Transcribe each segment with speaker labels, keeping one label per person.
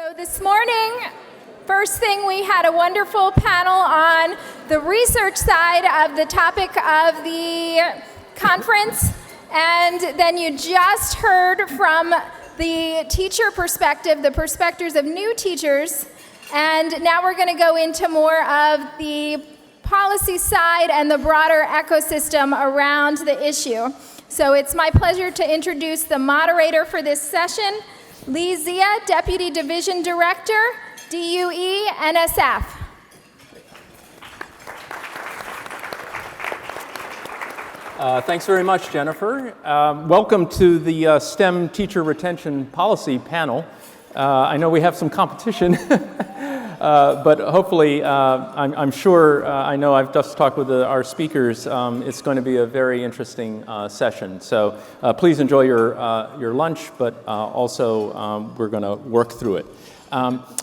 Speaker 1: So this morning, first thing, we had a wonderful panel on the research side of the topic of the conference, and then you just heard from the teacher perspective, the perspectives of new teachers, and now we're going to go into more of the policy side and the broader ecosystem around the issue. So it's my pleasure to introduce the moderator for this session, Lee Zia, Deputy Division Director, DUE, NSF.
Speaker 2: Thanks very much, Jennifer. Welcome to the STEM Teacher Retention Policy Panel. I know we have some competition, but hopefully, I'm sure, I know I've just talked with our speakers, it's going to be a very interesting session. So please enjoy your lunch, but also we're going to work through it.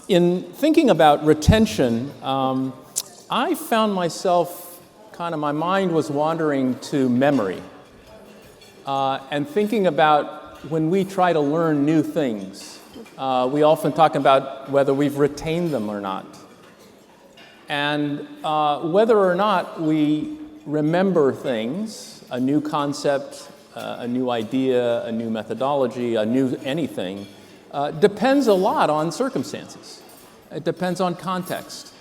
Speaker 2: In thinking about retention, I found myself my mind was wandering to memory and thinking about when we try to learn new things. We often talk about whether we've retained them or not. And whether or not we remember things, a new concept, a new idea, a new methodology, a new anything, depends a lot on circumstances. It depends on context.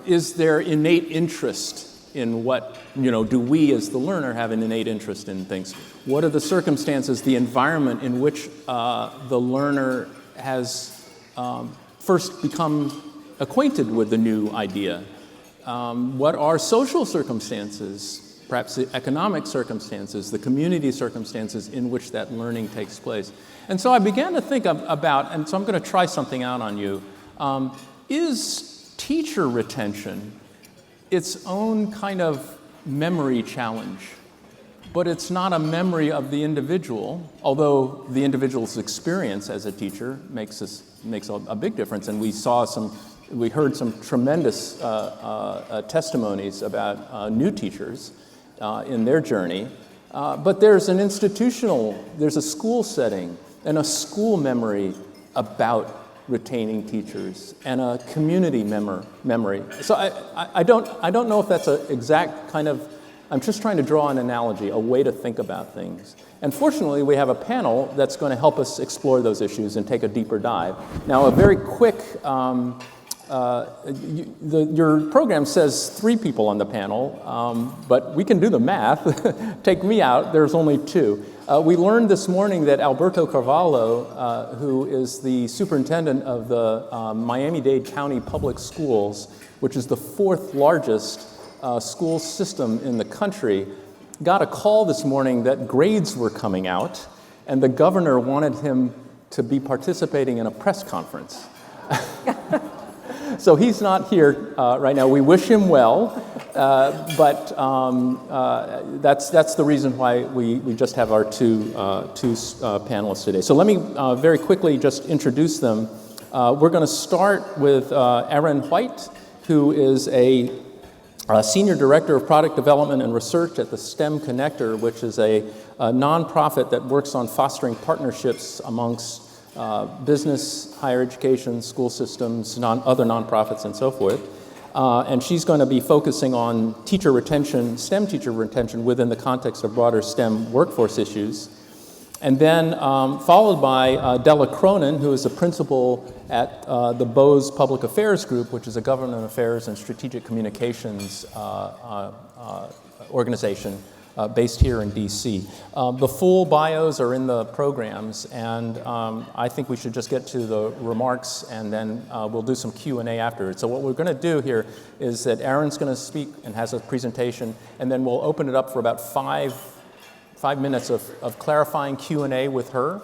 Speaker 2: Is there innate interest in what, do we as the learner have an innate interest in things? What are the circumstances, the environment in which the learner has first become acquainted with the new idea? What are social circumstances, perhaps the economic circumstances, the community circumstances in which that learning takes place? And so I began to think about, and so I'm going to try something out on you, is teacher retention its own kind of memory challenge? But it's not a memory of the individual, although the individual's experience as a teacher makes a big difference. And we heard some tremendous testimonies about new teachers in their journey. But there's there's a school setting and a school memory about retaining teachers and a community memory. So I don't know if that's an exact kind of, I'm just trying to draw an analogy, a way to think about things. And fortunately, we have a panel that's going to help us explore those issues and take a deeper dive. Now, a very quick, your program says 3 people on the panel, but we can do the math. Take me out, there's only 2. We learned this morning that Alberto Carvalho, who is the superintendent of the Miami-Dade County Public Schools, which is the 4th largest school system in the country, got a call this morning that grades were coming out, and the governor wanted him to be participating in a press conference. So he's not here right now. We wish him well, but that's the reason why we just have our two panelists today. So let me very quickly just introduce them. We're going to start with Erin White, who is a Senior Director of Product Development and Research at the STEMconnector, which is a nonprofit that works on fostering partnerships amongst business, higher education, school systems, other nonprofits, and so forth. And she's going to be focusing on teacher retention, STEM teacher retention within the context of broader STEM workforce issues. And then followed by Della Cronin, who is a principal at the Bose Public Affairs Group, which is a government affairs and strategic communications organization based here in DC. The full bios are in the programs, and I think we should just get to the remarks, and then we'll do some Q&A afterwards. So what we're going to do here is that Erin's going to speak and has a presentation, and then we'll open it up for about five minutes of clarifying Q&A with her,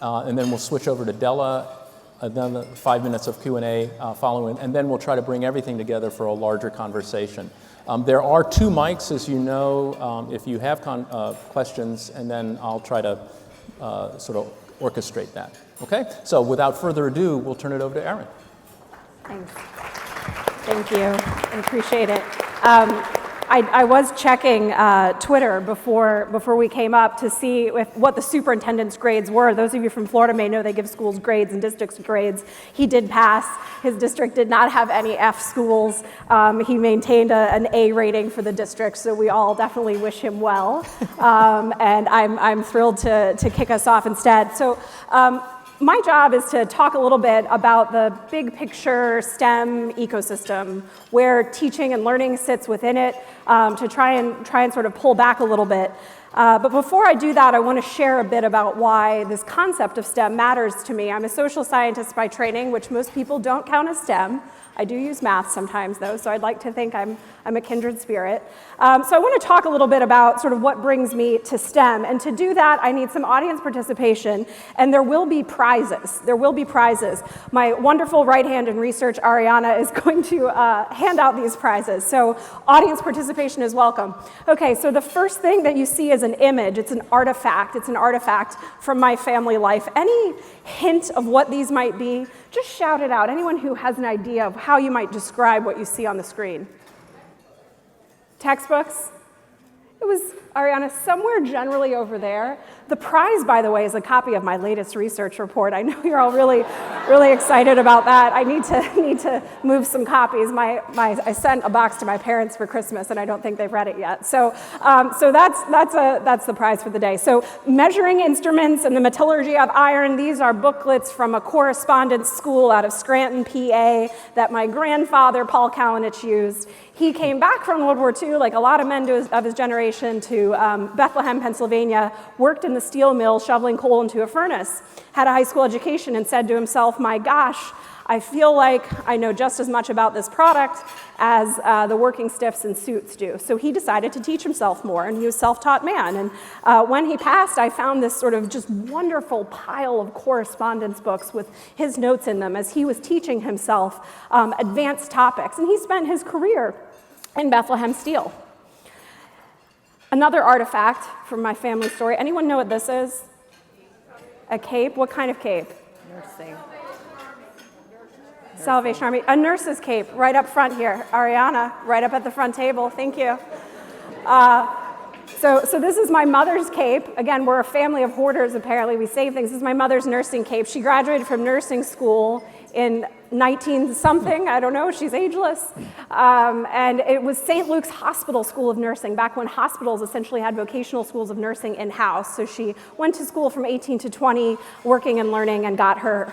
Speaker 2: and then we'll switch over to Della, and then 5 minutes of Q&A following, and then we'll try to bring everything together for a larger conversation. There are 2 mics, as you know, if you have questions, and then I'll try to sort of orchestrate that. Okay? So without further ado, we'll turn it over to Erin.
Speaker 3: Thanks. Thank you. I appreciate it. I was checking Twitter before we came up to see what the superintendent's grades were. Those of you from Florida may know they give schools grades and districts grades. He did pass. His district did not have any F schools. He maintained an A rating for the district, so we all definitely wish him well. And I'm thrilled to kick us off instead. So. My job is to talk a little bit about the big picture STEM ecosystem, where teaching and learning sits within it, to try and sort of pull back a little bit. But before I do that, I want to share a bit about why this concept of STEM matters to me. I'm a social scientist by training, which most people don't count as STEM. I do use math sometimes, though, so I'd like to think I'm a kindred spirit. So I want to talk a little bit about sort of what brings me to STEM, and to do that, I need some audience participation, and there will be prizes. There will be prizes. My wonderful right hand in research, Ariana, is going to hand out these prizes, so audience participation is welcome. Okay, so the first thing that you see is an image. It's an artifact. It's an artifact from my family life. Any hint of what these might be? Just shout it out. Anyone who has an idea of how you might describe what you see on the screen. Textbooks? It was, Ariana, somewhere generally over there. The prize, by the way, is a copy of my latest research report. I know you're all really excited about that. I need to move some copies. I sent a box to my parents for Christmas, and I don't think they've read it yet. So that's the prize for the day. So measuring instruments and the metallurgy of iron. These are booklets from a correspondence school out of Scranton, PA, that my grandfather, Paul Kalinich, used. He came back from World War II, like a lot of men of his generation, to Bethlehem, Pennsylvania, worked in the steel mill shoveling coal into a furnace, had a high school education, and said to himself, my gosh, I feel like I know just as much about this product as the working stiffs in suits do. So he decided to teach himself more, and he was a self-taught man. And when he passed, I found this sort of just wonderful pile of correspondence books with his notes in them as he was teaching himself advanced topics. And he spent his career in Bethlehem Steel. Another artifact from my family story. Anyone know what this is? A cape? What kind of cape?
Speaker 4: Nursing.
Speaker 3: Salvation Army. A nurse's cape right up front here. Ariana, right up at the front table. Thank you. So this is my mother's cape. Again, we're a family of hoarders, apparently. We save things. This is my mother's nursing cape. She graduated from nursing school in 19-something, I don't know, she's ageless. And it was St. Luke's Hospital School of Nursing, back when hospitals essentially had vocational schools of nursing in-house. So she went to school from 18 to 20, working and learning, and got her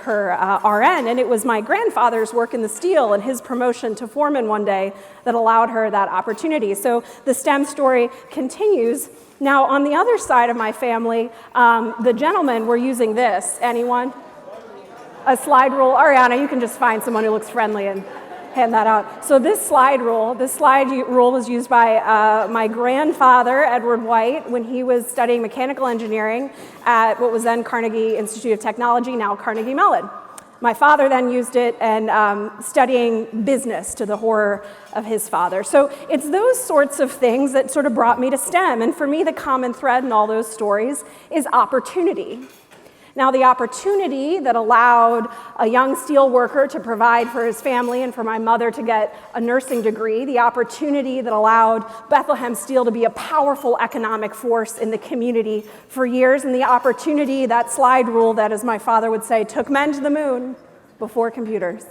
Speaker 3: RN. And it was my grandfather's work in the steel and his promotion to foreman one day that allowed her that opportunity. So the STEM story continues. Now, on the other side of my family, the gentlemen were using this. Anyone? A slide rule. Ariana, you can just find someone who looks friendly and hand that out. So this slide rule was used by my grandfather, Edward White, when he was studying mechanical engineering at what was then Carnegie Institute of Technology, now Carnegie Mellon. My father then used it and studying business, to the horror of his father. So it's those sorts of things that sort of brought me to STEM. And for me, the common thread in all those stories is opportunity. Now, the opportunity that allowed a young steel worker to provide for his family and for my mother to get a nursing degree, the opportunity that allowed Bethlehem Steel to be a powerful economic force in the community for years, and the opportunity, that slide rule that, as my father would say, took men to the moon before computers.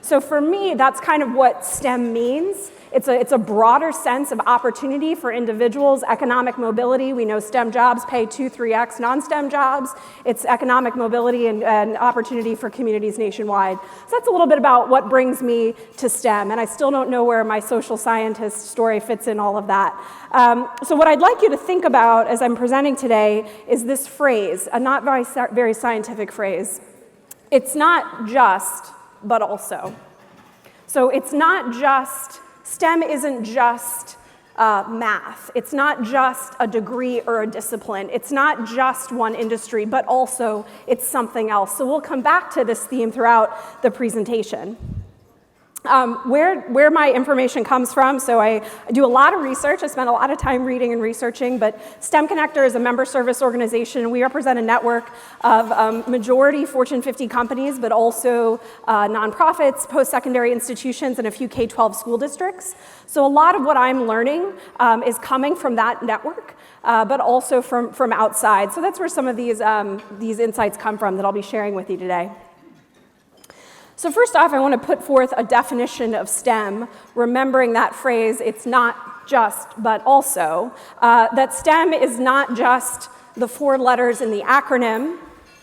Speaker 3: So for me, that's kind of what STEM means. It's a broader sense of opportunity for individuals, economic mobility. We know STEM jobs pay 2-3x non-STEM jobs. It's economic mobility and opportunity for communities nationwide. So that's a little bit about what brings me to STEM, and I still don't know where my social scientist story fits in all of that. So what I'd like you to think about as I'm presenting today is this phrase, a not very scientific phrase. It's not just, but also. So it's not just, STEM isn't just math. It's not just a degree or a discipline. It's not just one industry, but also it's something else. So we'll come back to this theme throughout the presentation. Where my information comes from, so I do a lot of research. I spend a lot of time reading and researching, but STEMconnector is a member service organization, and we represent a network of majority Fortune 50 companies, but also nonprofits, post-secondary institutions, and a few K-12 school districts. So a lot of what I'm learning is coming from that network, but also from outside. So that's where some of these insights come from that I'll be sharing with you today. So first off, I want to put forth a definition of STEM, remembering that phrase, it's not just, but also, that STEM is not just the 4 letters in the acronym,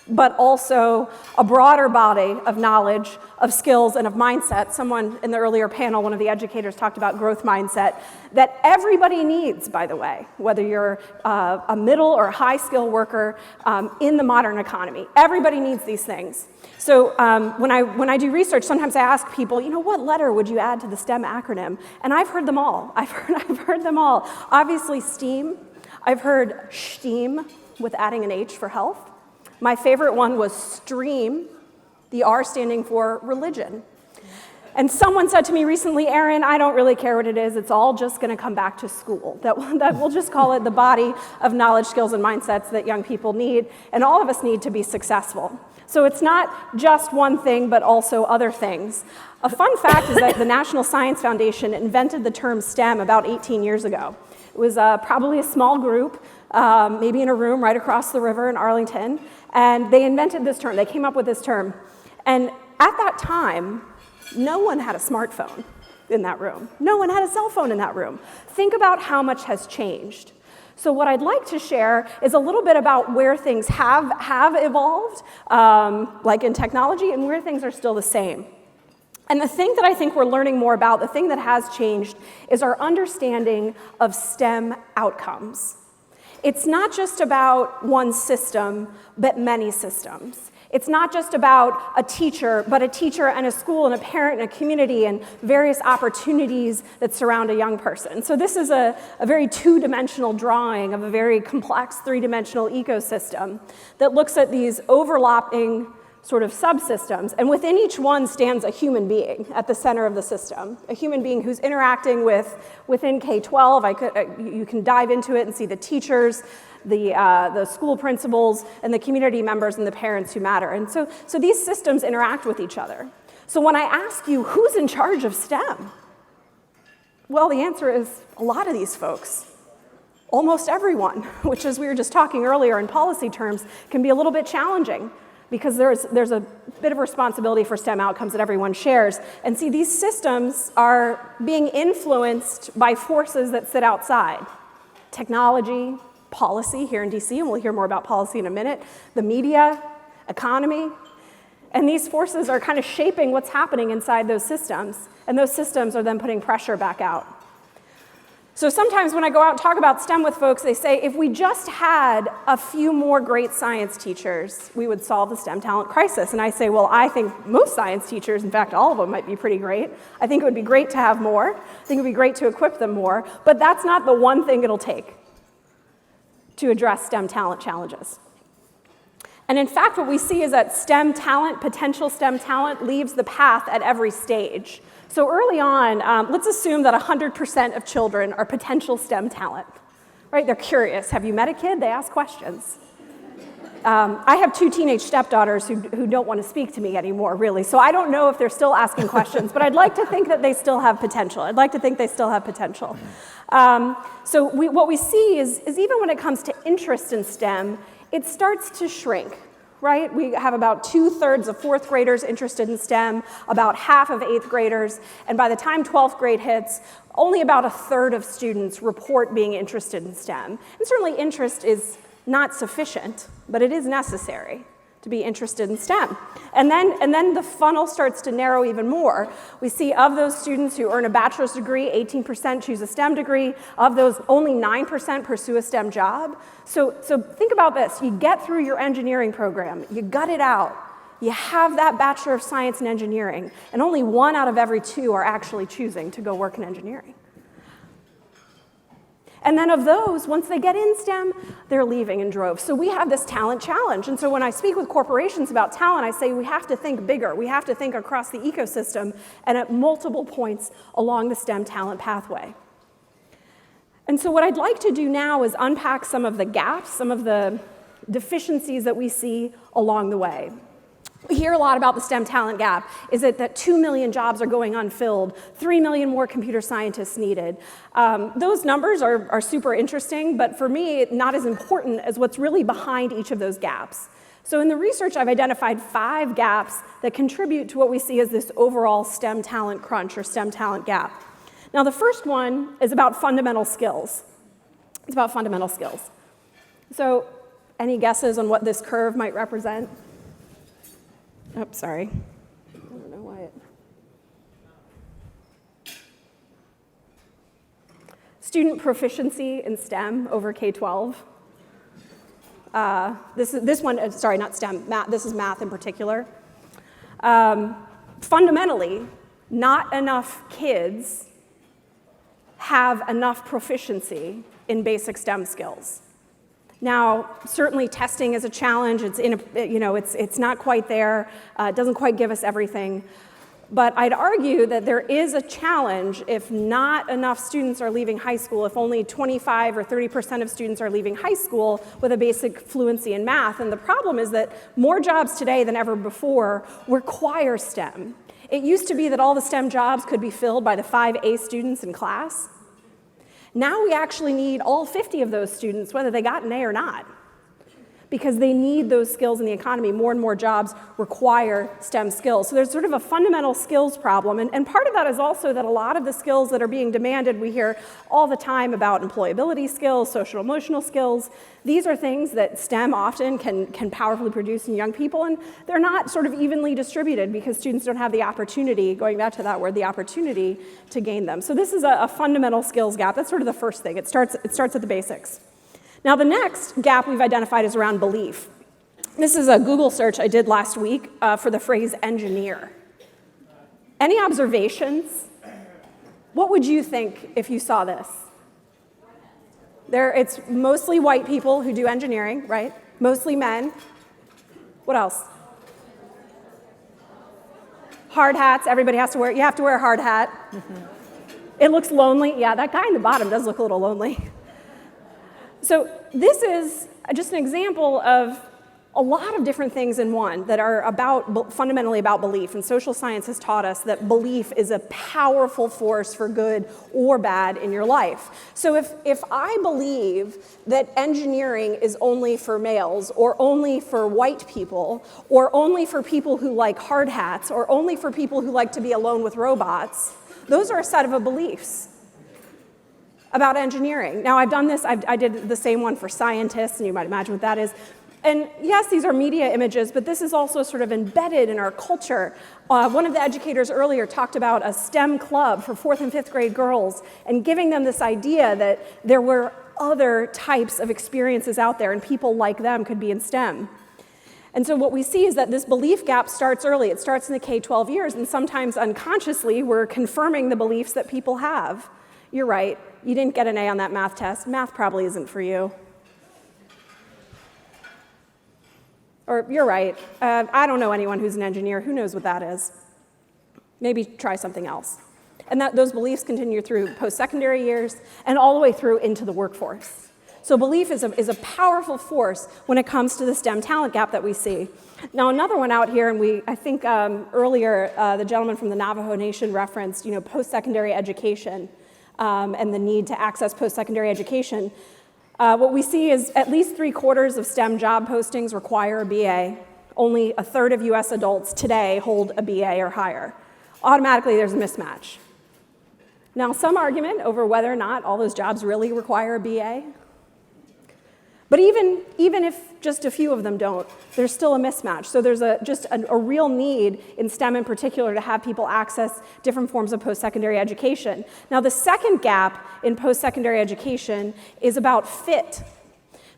Speaker 3: but also a broader body of knowledge, of skills, and of mindset. Someone in the earlier panel, one of the educators, talked about growth mindset, that everybody needs, by the way, whether you're a middle or high skill worker in the modern economy. Everybody needs these things. So when I do research, sometimes I ask people, what letter would you add to the STEM acronym? And I've heard them all. I've heard them all. Obviously, STEAM. I've heard STEAM with adding an H for health. My favorite one was STREAM, the R standing for religion. And someone said to me recently, Erin, I don't really care what it is. It's all just going to come back to school. That we'll just call it the body of knowledge, skills, and mindsets that young people need, and all of us need to be successful. So it's not just one thing, but also other things. A fun fact is that the National Science Foundation invented the term STEM about 18 years ago. It was probably a small group, maybe in a room right across the river in Arlington, and they invented this term. They came up with this term. And at that time, no one had a smartphone in that room. No one had a cell phone in that room. Think about how much has changed. So what I'd like to share is a little bit about where things have evolved, like in technology, and where things are still the same. And the thing that I think we're learning more about, the thing that has changed, is our understanding of STEM outcomes. It's not just about one system, but many systems. It's not just about a teacher, but a teacher and a school and a parent and a community and various opportunities that surround a young person. So this is a very two-dimensional drawing of a very complex three-dimensional ecosystem that looks at these overlapping sort of subsystems, and within each one stands a human being at the center of the system, a human being who's interacting within K-12. You can dive into it and see the teachers, the school principals, and the community members and the parents who matter. And so these systems interact with each other. So when I ask you, who's in charge of STEM? Well, the answer is a lot of these folks. Almost everyone, which, as we were just talking earlier in policy terms, can be a little bit challenging, because there's a bit of responsibility for STEM outcomes that everyone shares. And see, these systems are being influenced by forces that sit outside. Technology, policy here in DC, and we'll hear more about policy in a minute, the media, economy, and these forces are kind of shaping what's happening inside those systems, and those systems are then putting pressure back out. So sometimes when I go out and talk about STEM with folks, they say, if we just had a few more great science teachers, we would solve the STEM talent crisis. And I say, well, I think most science teachers, in fact, all of them might be pretty great. I think it would be great to have more. I think it would be great to equip them more. But that's not the one thing it'll take to address STEM talent challenges. And in fact, what we see is that STEM talent, potential STEM talent, leaves the path at every stage. So early on, let's assume that 100% of children are potential STEM talent, right? They're curious. Have you met a kid? They ask questions. I have 2 teenage stepdaughters who don't want to speak to me anymore, really. So I don't know if they're still asking questions, but I'd like to think that they still have potential. I'd like to think they still have potential. So what we see is even when it comes to interest in STEM, it starts to shrink. Right? We have about 2/3 of 4th graders interested in STEM, about half of 8th graders, and by the time 12th grade hits, only about 1/3 of students report being interested in STEM. And certainly interest is not sufficient, but it is necessary to be interested in STEM. And then the funnel starts to narrow even more. We see of those students who earn a bachelor's degree, 18% choose a STEM degree. Of those, only 9% pursue a STEM job. So think about this. You get through your engineering program, you gut it out, you have that Bachelor of Science in Engineering, and only 1 out of every 2 are actually choosing to go work in engineering. And then of those, once they get in STEM, they're leaving in droves. So we have this talent challenge. And so when I speak with corporations about talent, I say we have to think bigger. We have to think across the ecosystem and at multiple points along the STEM talent pathway. And so what I'd like to do now is unpack some of the gaps, some of the deficiencies that we see along the way. We hear a lot about the STEM talent gap. Is it that 2 million jobs are going unfilled, 3 million more computer scientists needed? Those numbers are super interesting, but for me, not as important as what's really behind each of those gaps. So in the research, I've identified 5 gaps that contribute to what we see as this overall STEM talent crunch or STEM talent gap. Now, the first one is about fundamental skills. It's about fundamental skills. So any guesses on what this curve might represent? Oh, sorry. I don't know why it... Student proficiency in STEM over K-12. This one, sorry, not STEM, math, this is math in particular. Fundamentally, not enough kids have enough proficiency in basic STEM skills. Now, certainly testing is a challenge. It's not quite there. It doesn't quite give us everything. But I'd argue that there is a challenge if not enough students are leaving high school, if only 25 or 30% of students are leaving high school with a basic fluency in math. And the problem is that more jobs today than ever before require STEM. It used to be that all the STEM jobs could be filled by the 5 A students in class. Now we actually need all 50 of those students, whether they got an A or not, because they need those skills in the economy. More and more jobs require STEM skills. So there's sort of a fundamental skills problem. And part of that is also that a lot of the skills that are being demanded, we hear all the time about employability skills, social emotional skills. These are things that STEM often can powerfully produce in young people, and they're not sort of evenly distributed because students don't have the opportunity, going back to that word, the opportunity to gain them. So this is a fundamental skills gap. That's sort of the first thing. It starts at the basics. Now, the next gap we've identified is around belief. This is a Google search I did last week for the phrase engineer. Any observations? What would you think if you saw this? It's mostly white people who do engineering, right? Mostly men. What else? Hard hats. Everybody has to wear. You have to wear a hard hat. Mm-hmm. It looks lonely. Yeah, that guy in the bottom does look a little lonely. So this is just an example of a lot of different things in one that are fundamentally about belief. And social science has taught us that belief is a powerful force for good or bad in your life. So if I believe that engineering is only for males, or only for white people, or only for people who like hard hats, or only for people who like to be alone with robots, those are a set of beliefs about engineering. Now, I've done this, I did the same one for scientists, and you might imagine what that is. And yes, these are media images, but this is also sort of embedded in our culture. One of the educators earlier talked about a STEM club for 4th and 5th grade girls and giving them this idea that there were other types of experiences out there and people like them could be in STEM. And so what we see is that this belief gap starts early. It starts in the K-12 years, and sometimes unconsciously we're confirming the beliefs that people have. You're right, you didn't get an A on that math test. Math probably isn't for you. Or you're right, I don't know anyone who's an engineer. Who knows what that is? Maybe try something else. And those beliefs continue through post-secondary years and all the way through into the workforce. So belief is a powerful force when it comes to the STEM talent gap that we see. Now, another one out here, and I think earlier the gentleman from the Navajo Nation referenced, post-secondary education and the need to access post-secondary education. What we see is at least 3/4 of STEM job postings require a BA. Only 1/3 of US adults today hold a BA or higher. Automatically, there's a mismatch. Now, some argument over whether or not all those jobs really require a BA. But even if just a few of them don't, there's still a mismatch. So there's just a real need in STEM in particular to have people access different forms of post-secondary education. Now, the second gap in post-secondary education is about fit.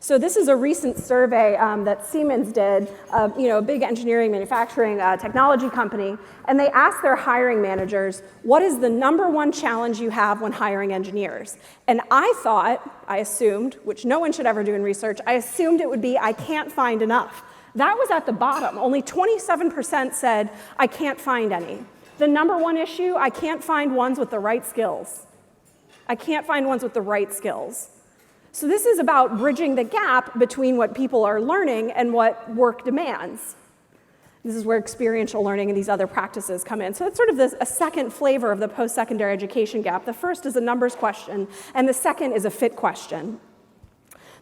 Speaker 3: So this is a recent survey that Siemens did, a big engineering manufacturing technology company, and they asked their hiring managers, what is the #1 challenge you have when hiring engineers? And I assumed, which no one should ever do in research, I assumed it would be, I can't find enough. That was at the bottom. Only 27% said, I can't find any. The #1 issue, I can't find ones with the right skills. I can't find ones with the right skills. So this is about bridging the gap between what people are learning and what work demands. This is where experiential learning and these other practices come in. So it's sort of a second flavor of the post-secondary education gap. The first is a numbers question, and the second is a fit question.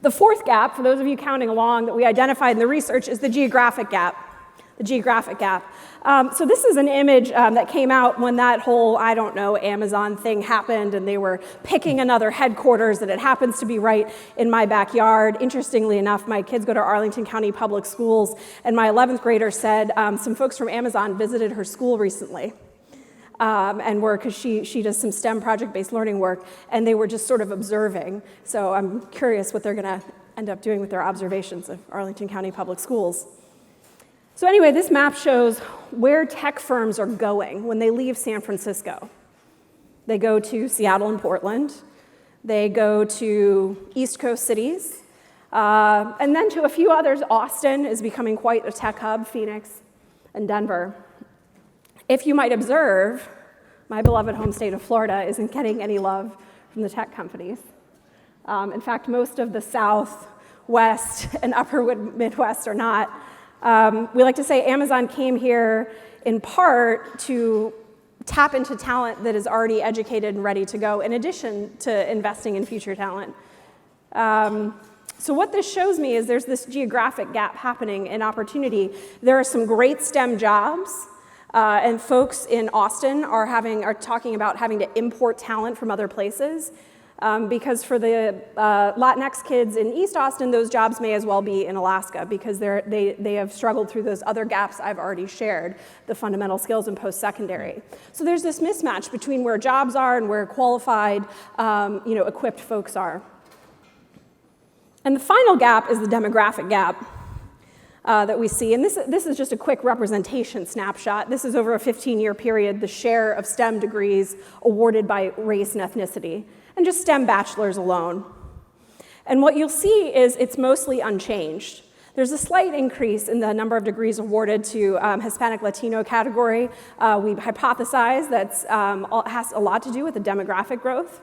Speaker 3: The fourth gap, for those of you counting along, that we identified in the research is the geographic gap. The geographic gap. So this is an image that came out when that whole, Amazon thing happened, and they were picking another headquarters, and it happens to be right in my backyard. Interestingly enough, my kids go to Arlington County Public Schools, and my 11th grader said some folks from Amazon visited her school recently. Because she does some STEM project-based learning work, and they were just sort of observing. So I'm curious what they're going to end up doing with their observations of Arlington County Public Schools. So anyway, this map shows where tech firms are going when they leave San Francisco. They go to Seattle and Portland. They go to East Coast cities. And then to a few others. Austin is becoming quite a tech hub, Phoenix and Denver. If you might observe, my beloved home state of Florida isn't getting any love from the tech companies. In fact, most of the South, West, and Upper Midwest are not. We like to say Amazon came here in part to tap into talent that is already educated and ready to go, in addition to investing in future talent. So what this shows me is there's this geographic gap happening in opportunity. There are some great STEM jobs, and folks in Austin are talking about having to import talent from other places. Because for the Latinx kids in East Austin, those jobs may as well be in Alaska because they have struggled through those other gaps I've already shared, the fundamental skills in post-secondary. So there's this mismatch between where jobs are and where qualified, equipped folks are. And the final gap is the demographic gap that we see. And this is just a quick representation snapshot. This is over a 15-year period, the share of STEM degrees awarded by race and ethnicity, and just STEM bachelors alone. And what you'll see is it's mostly unchanged. There's a slight increase in the number of degrees awarded to Hispanic Latino category. We hypothesize that has a lot to do with the demographic growth.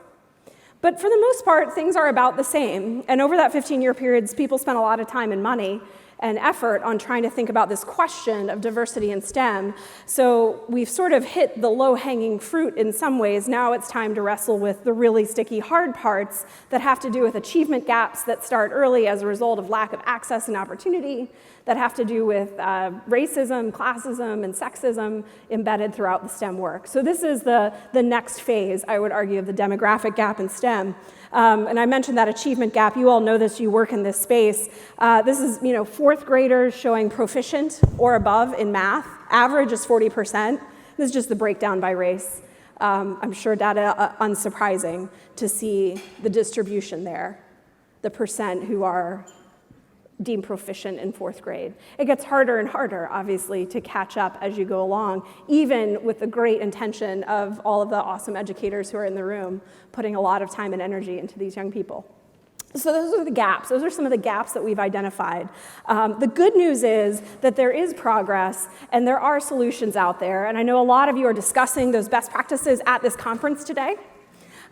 Speaker 3: But for the most part, things are about the same. And over that 15-year period, people spent a lot of time and money and effort on trying to think about this question of diversity in STEM. So we've sort of hit the low-hanging fruit in some ways. Now it's time to wrestle with the really sticky hard parts that have to do with achievement gaps that start early as a result of lack of access and opportunity, that have to do with racism, classism, and sexism embedded throughout the STEM work. So this is the next phase, I would argue, of the demographic gap in STEM. And I mentioned that achievement gap. You all know this, you work in this space. This is, fourth graders showing proficient or above in math. Average is 40%. This is just the breakdown by race. I'm sure data unsurprising to see the distribution there, the percent who are deemed proficient in fourth grade. It gets harder and harder, obviously, to catch up as you go along, even with the great intention of all of the awesome educators who are in the room, putting a lot of time and energy into these young people. So those are the gaps. Those are some of the gaps that we've identified. The good news is that there is progress and there are solutions out there. And I know a lot of you are discussing those best practices at this conference today.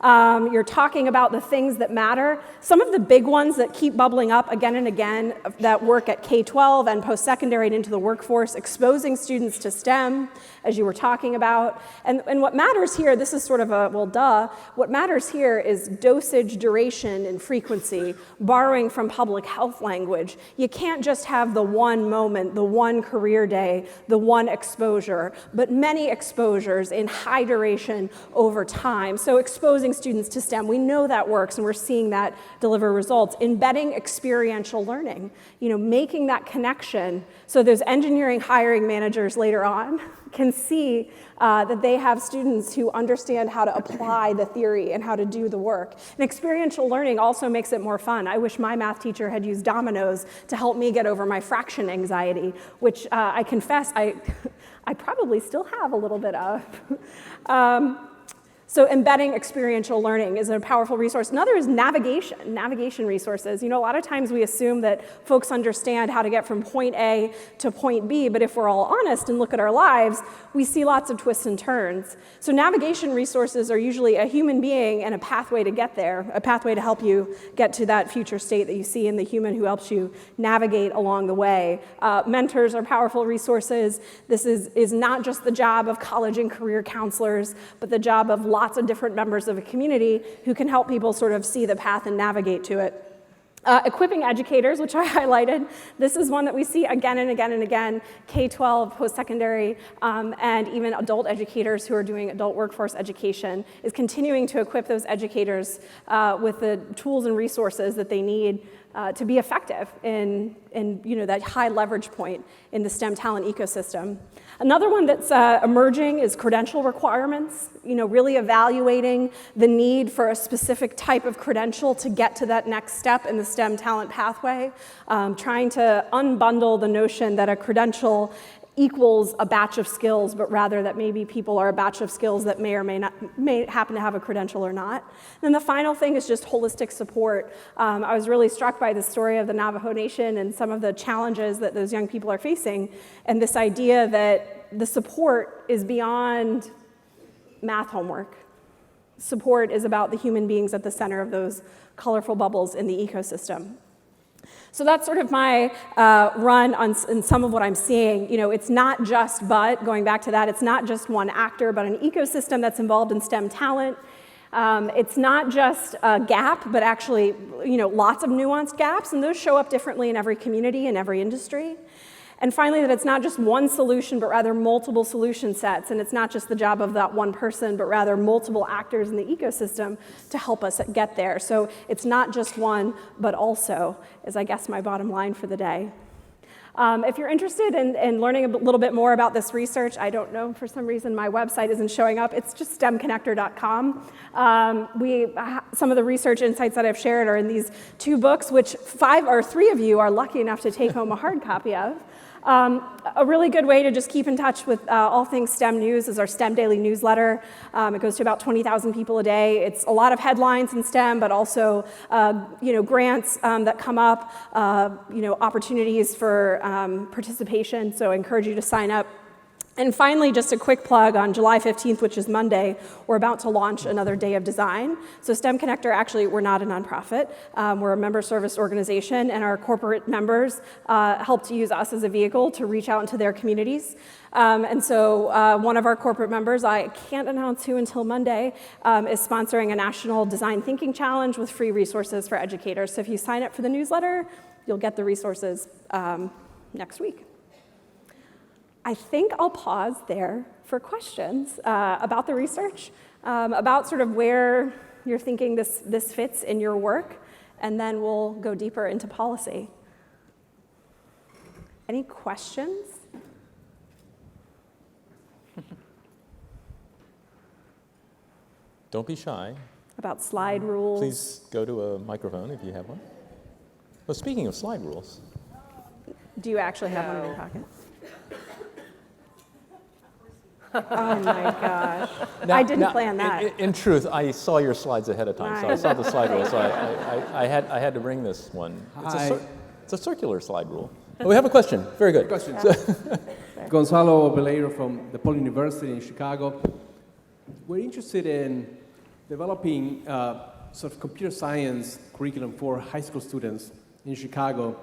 Speaker 3: You're talking about the things that matter. Some of the big ones that keep bubbling up again and again that work at K-12 and post-secondary and into the workforce, exposing students to STEM, as you were talking about. And what matters here, this is sort of what matters here is dosage, duration, and frequency, borrowing from public health language. You can't just have the one moment, the one career day, the one exposure, but many exposures in high duration over time. So exposing exposing students to STEM. We know that works, and we're seeing that deliver results. Embedding experiential learning, making that connection so those engineering hiring managers later on can see that they have students who understand how to apply the theory and how to do the work. And experiential learning also makes it more fun. I wish my math teacher had used dominoes to help me get over my fraction anxiety, which I confess I probably still have a little bit of. So embedding experiential learning is a powerful resource. Another is navigation resources. A lot of times we assume that folks understand how to get from point A to point B, but if we're all honest and look at our lives, we see lots of twists and turns. So navigation resources are usually a human being and a pathway to get there, a pathway to help you get to that future state that you see in the human who helps you navigate along the way. Mentors are powerful resources. This is not just the job of college and career counselors, but the job of lots of different members of a community who can help people sort of see the path and navigate to it. Equipping educators, which I highlighted. This is one that we see again and again and again, K-12, post-secondary, and even adult educators who are doing adult workforce education, is continuing to equip those educators with the tools and resources that they need to be effective in that high leverage point in the STEM talent ecosystem. Another one that's emerging is credential requirements, really evaluating the need for a specific type of credential to get to that next step in the STEM talent pathway, trying to unbundle the notion that a credential equals a batch of skills, but rather that maybe people are a batch of skills that may or may happen to have a credential or not. And then the final thing is just holistic support. I was really struck by the story of the Navajo Nation and some of the challenges that those young people are facing, and this idea that the support is beyond math homework. Support is about the human beings at the center of those colorful bubbles in the ecosystem. So that's sort of my run on some of what I'm seeing. It's not just, going back to that, it's not just one actor, but an ecosystem that's involved in STEM talent. It's not just a gap, but actually, lots of nuanced gaps, and those show up differently in every community and every industry. And finally, that it's not just one solution, but rather multiple solution sets. And it's not just the job of that one person, but rather multiple actors in the ecosystem to help us get there. So it's not just one, but also, is I guess my bottom line for the day. If you're interested in learning a little bit more about this research, I don't know, for some reason my website isn't showing up. It's just STEMconnector.com. Some of the research insights that I've shared are in these 2 books, which 3 of you are lucky enough to take home a hard copy of. A really good way to just keep in touch with all things STEM news is our STEM Daily newsletter. It goes to about 20,000 people a day. It's a lot of headlines in STEM, but also grants that come up, opportunities for participation. So I encourage you to sign up. And finally, just a quick plug, on July 15th, which is Monday, we're about to launch another Day of Design. So STEMconnector, actually, we're not a nonprofit. We're a member service organization, and our corporate members help to use us as a vehicle to reach out into their communities. And so one of our corporate members, I can't announce who until Monday, is sponsoring a national design thinking challenge with free resources for educators. So if you sign up for the newsletter, you'll get the resources next week. I think I'll pause there for questions about the research, about sort of where you're thinking this fits in your work, and then we'll go deeper into policy. Any questions?
Speaker 2: Don't be shy.
Speaker 3: About slide rules?
Speaker 2: Please go to a microphone if you have one. Well, speaking of slide rules.
Speaker 3: Do you actually have one in your pocket? Oh my gosh. I didn't plan that.
Speaker 2: In truth, I saw your slides ahead of time, so I saw the slide rule, so I had to bring this one. It's a circular slide rule. Oh, we have a question. Very good.
Speaker 4: Question. Gonzalo Beleiro from DePaul University in Chicago. We're interested in developing sort of computer science curriculum for high school students in Chicago.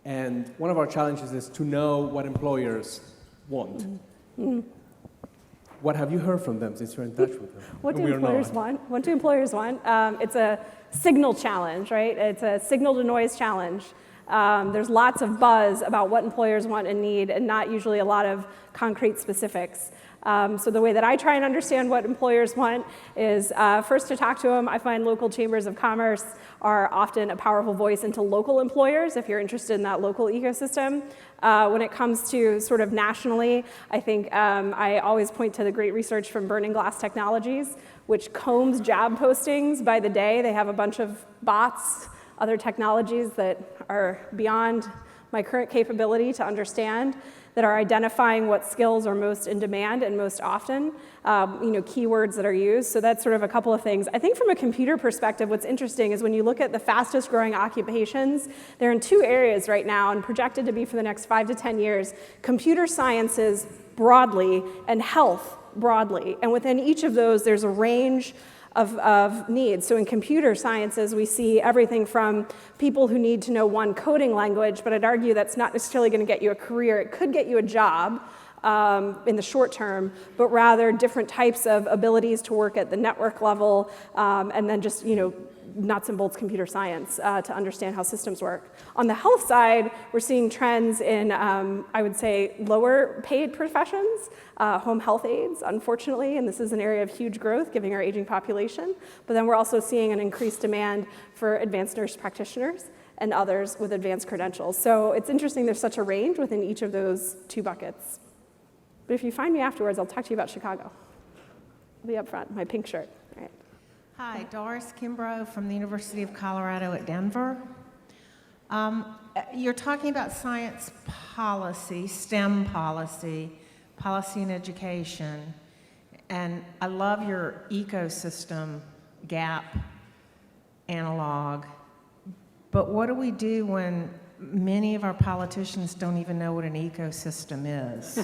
Speaker 4: And one of our challenges is to know what employers want. Mm-hmm. What have you heard from them since you're in touch with them?
Speaker 3: What do employers want? What do employers want? It's a signal challenge, right? It's a signal to noise challenge. There's lots of buzz about what employers want and need, and not usually a lot of concrete specifics. So the way that I try and understand what employers want is first to talk to them. I find local chambers of commerce are often a powerful voice into local employers if you're interested in that local ecosystem. When it comes to sort of nationally, I think I always point to the great research from Burning Glass Technologies, which combs job postings by the day. They have a bunch of bots, other technologies that are beyond my current capability to understand, that are identifying what skills are most in demand and most often, keywords that are used. So that's sort of a couple of things. I think from a computer perspective, what's interesting is when you look at the fastest growing occupations, they're in two areas right now and projected to be for the next 5 to 10 years, computer sciences broadly and health broadly. And within each of those, there's a range of needs. So in computer sciences, we see everything from people who need to know one coding language, but I'd argue that's not necessarily going to get you a career. It could get you a job in the short term, but rather different types of abilities to work at the network level, and then just, nuts and bolts computer science to understand how systems work. On the health side, we're seeing trends in, I would say, lower paid professions, home health aides, unfortunately, and this is an area of huge growth given our aging population. But then we're also seeing an increased demand for advanced nurse practitioners and others with advanced credentials. So it's interesting there's such a range within each of those two buckets. But if you find me afterwards, I'll talk to you about Chicago. I'll be up front, my pink shirt. All right.
Speaker 5: Hi, Doris Kimbrough from the University of Colorado at Denver. You're talking about science policy, STEM policy, policy in education, and I love your ecosystem gap analog, but what do we do when many of our politicians don't even know what an ecosystem is?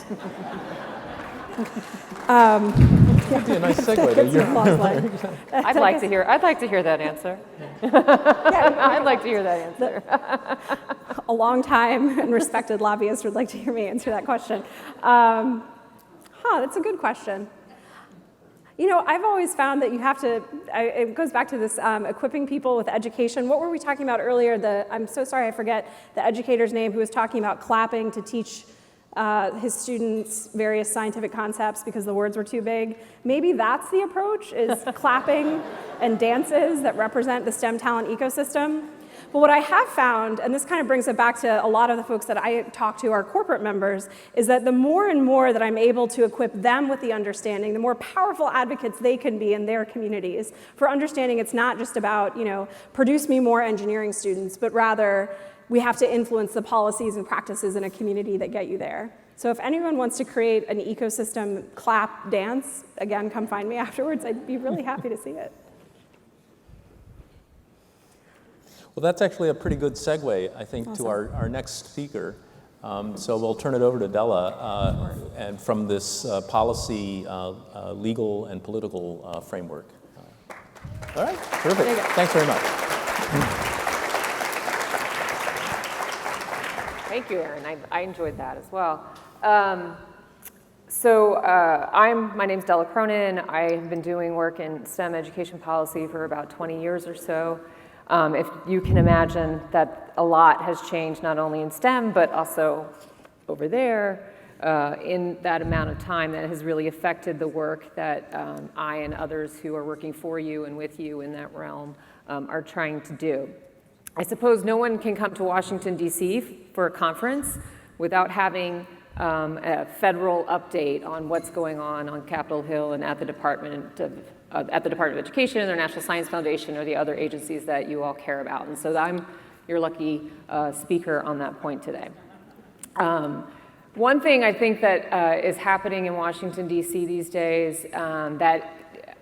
Speaker 2: That'd be a nice segue to your.
Speaker 6: I'd like to hear that answer. I'd like to hear that answer.
Speaker 3: A long time and respected lobbyist would like to hear me answer that question. That's a good question. I've always found that you have to, it goes back to this equipping people with education. What were we talking about earlier? I'm so sorry, I forget the educator's name who was talking about clapping to teach his students various scientific concepts because the words were too big. Maybe that's the approach, is clapping and dances that represent the STEM talent ecosystem. But what I have found, and this kind of brings it back to a lot of the folks that I talk to, our corporate members, is that the more and more that I'm able to equip them with the understanding, the more powerful advocates they can be in their communities for understanding it's not just about, produce me more engineering students, but rather we have to influence the policies and practices in a community that get you there. So if anyone wants to create an ecosystem clap dance, again, come find me afterwards. I'd be really happy to see it.
Speaker 2: Well, that's actually a pretty good segue, I think,
Speaker 3: Awesome.
Speaker 2: to our next speaker. So we'll turn it over to Della, and from this policy, legal, and political framework. All right, terrific. Thanks very much.
Speaker 6: Thank you, Erin. I enjoyed that as well. My name's Della Cronin. I've been doing work in STEM education policy for about 20 years or so. If you can imagine that a lot has changed, not only in STEM, but also over there, in that amount of time that has really affected the work that I and others who are working for you and with you in that realm are trying to do. I suppose no one can come to Washington, D.C. for a conference without having a federal update on what's going on Capitol Hill and at the Department of Education and the National Science Foundation or the other agencies that you all care about. And so I'm your lucky speaker on that point today. One thing I think that is happening in Washington, D.C. these days that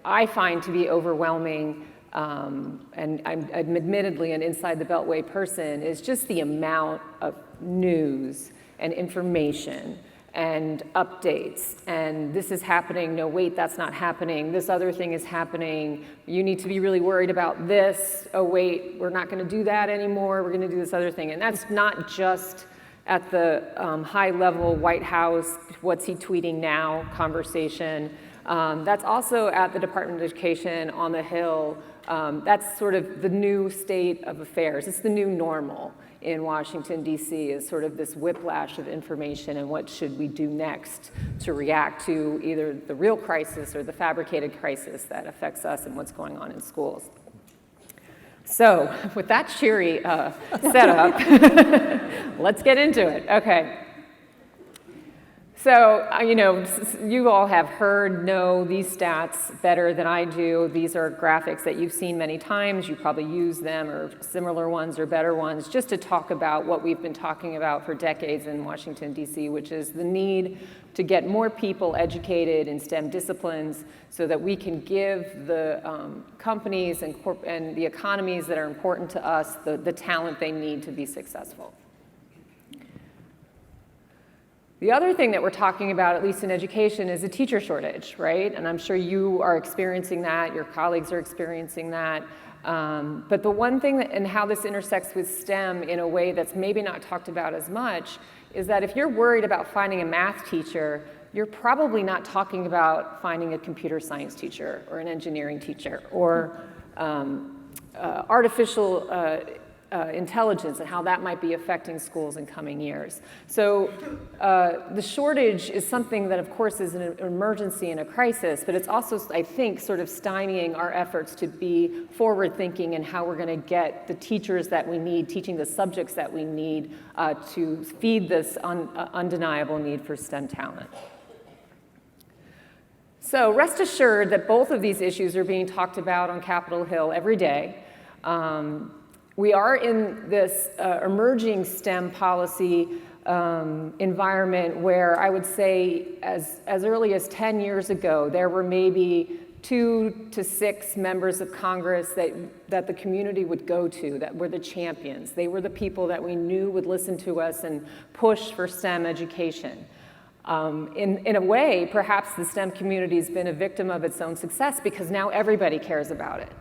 Speaker 6: I find to be overwhelming, and I'm admittedly an inside the Beltway person, is just the amount of news and information and updates, and this is happening, no wait, that's not happening, this other thing is happening, you need to be really worried about this, oh wait, we're not going to do that anymore, we're going to do this other thing. And that's not just at the high level White House, what's he tweeting now conversation. That's also at the Department of Education on the Hill. That's sort of the new state of affairs. It's the new normal in Washington, D.C., is sort of this whiplash of information and what should we do next to react to either the real crisis or the fabricated crisis that affects us and what's going on in schools. So with that cheery setup, let's get into it. Okay. So, you all have know these stats better than I do. These are graphics that you've seen many times. You probably use them or similar ones or better ones just to talk about what we've been talking about for decades in Washington, D.C., which is the need to get more people educated in STEM disciplines so that we can give the companies and the economies that are important to us the talent they need to be successful. The other thing that we're talking about, at least in education, is a teacher shortage, right? And I'm sure you are experiencing that, your colleagues are experiencing that. But the one thing and how this intersects with STEM in a way that's maybe not talked about as much is that if you're worried about finding a math teacher, you're probably not talking about finding a computer science teacher or an engineering teacher or artificial intelligence and how that might be affecting schools in coming years. So the shortage is something that, of course, is an emergency and a crisis, but it's also, I think, sort of stymieing our efforts to be forward-thinking in how we're going to get the teachers that we need, teaching the subjects that we need to feed this undeniable need for STEM talent. So rest assured that both of these issues are being talked about on Capitol Hill every day. We are in this emerging STEM policy environment where I would say as early as 10 years ago, there were maybe 2 to 6 members of Congress that the community would go to, that were the champions. They were the people that we knew would listen to us and push for STEM education. In a way, perhaps the STEM community has been a victim of its own success because now everybody cares about it.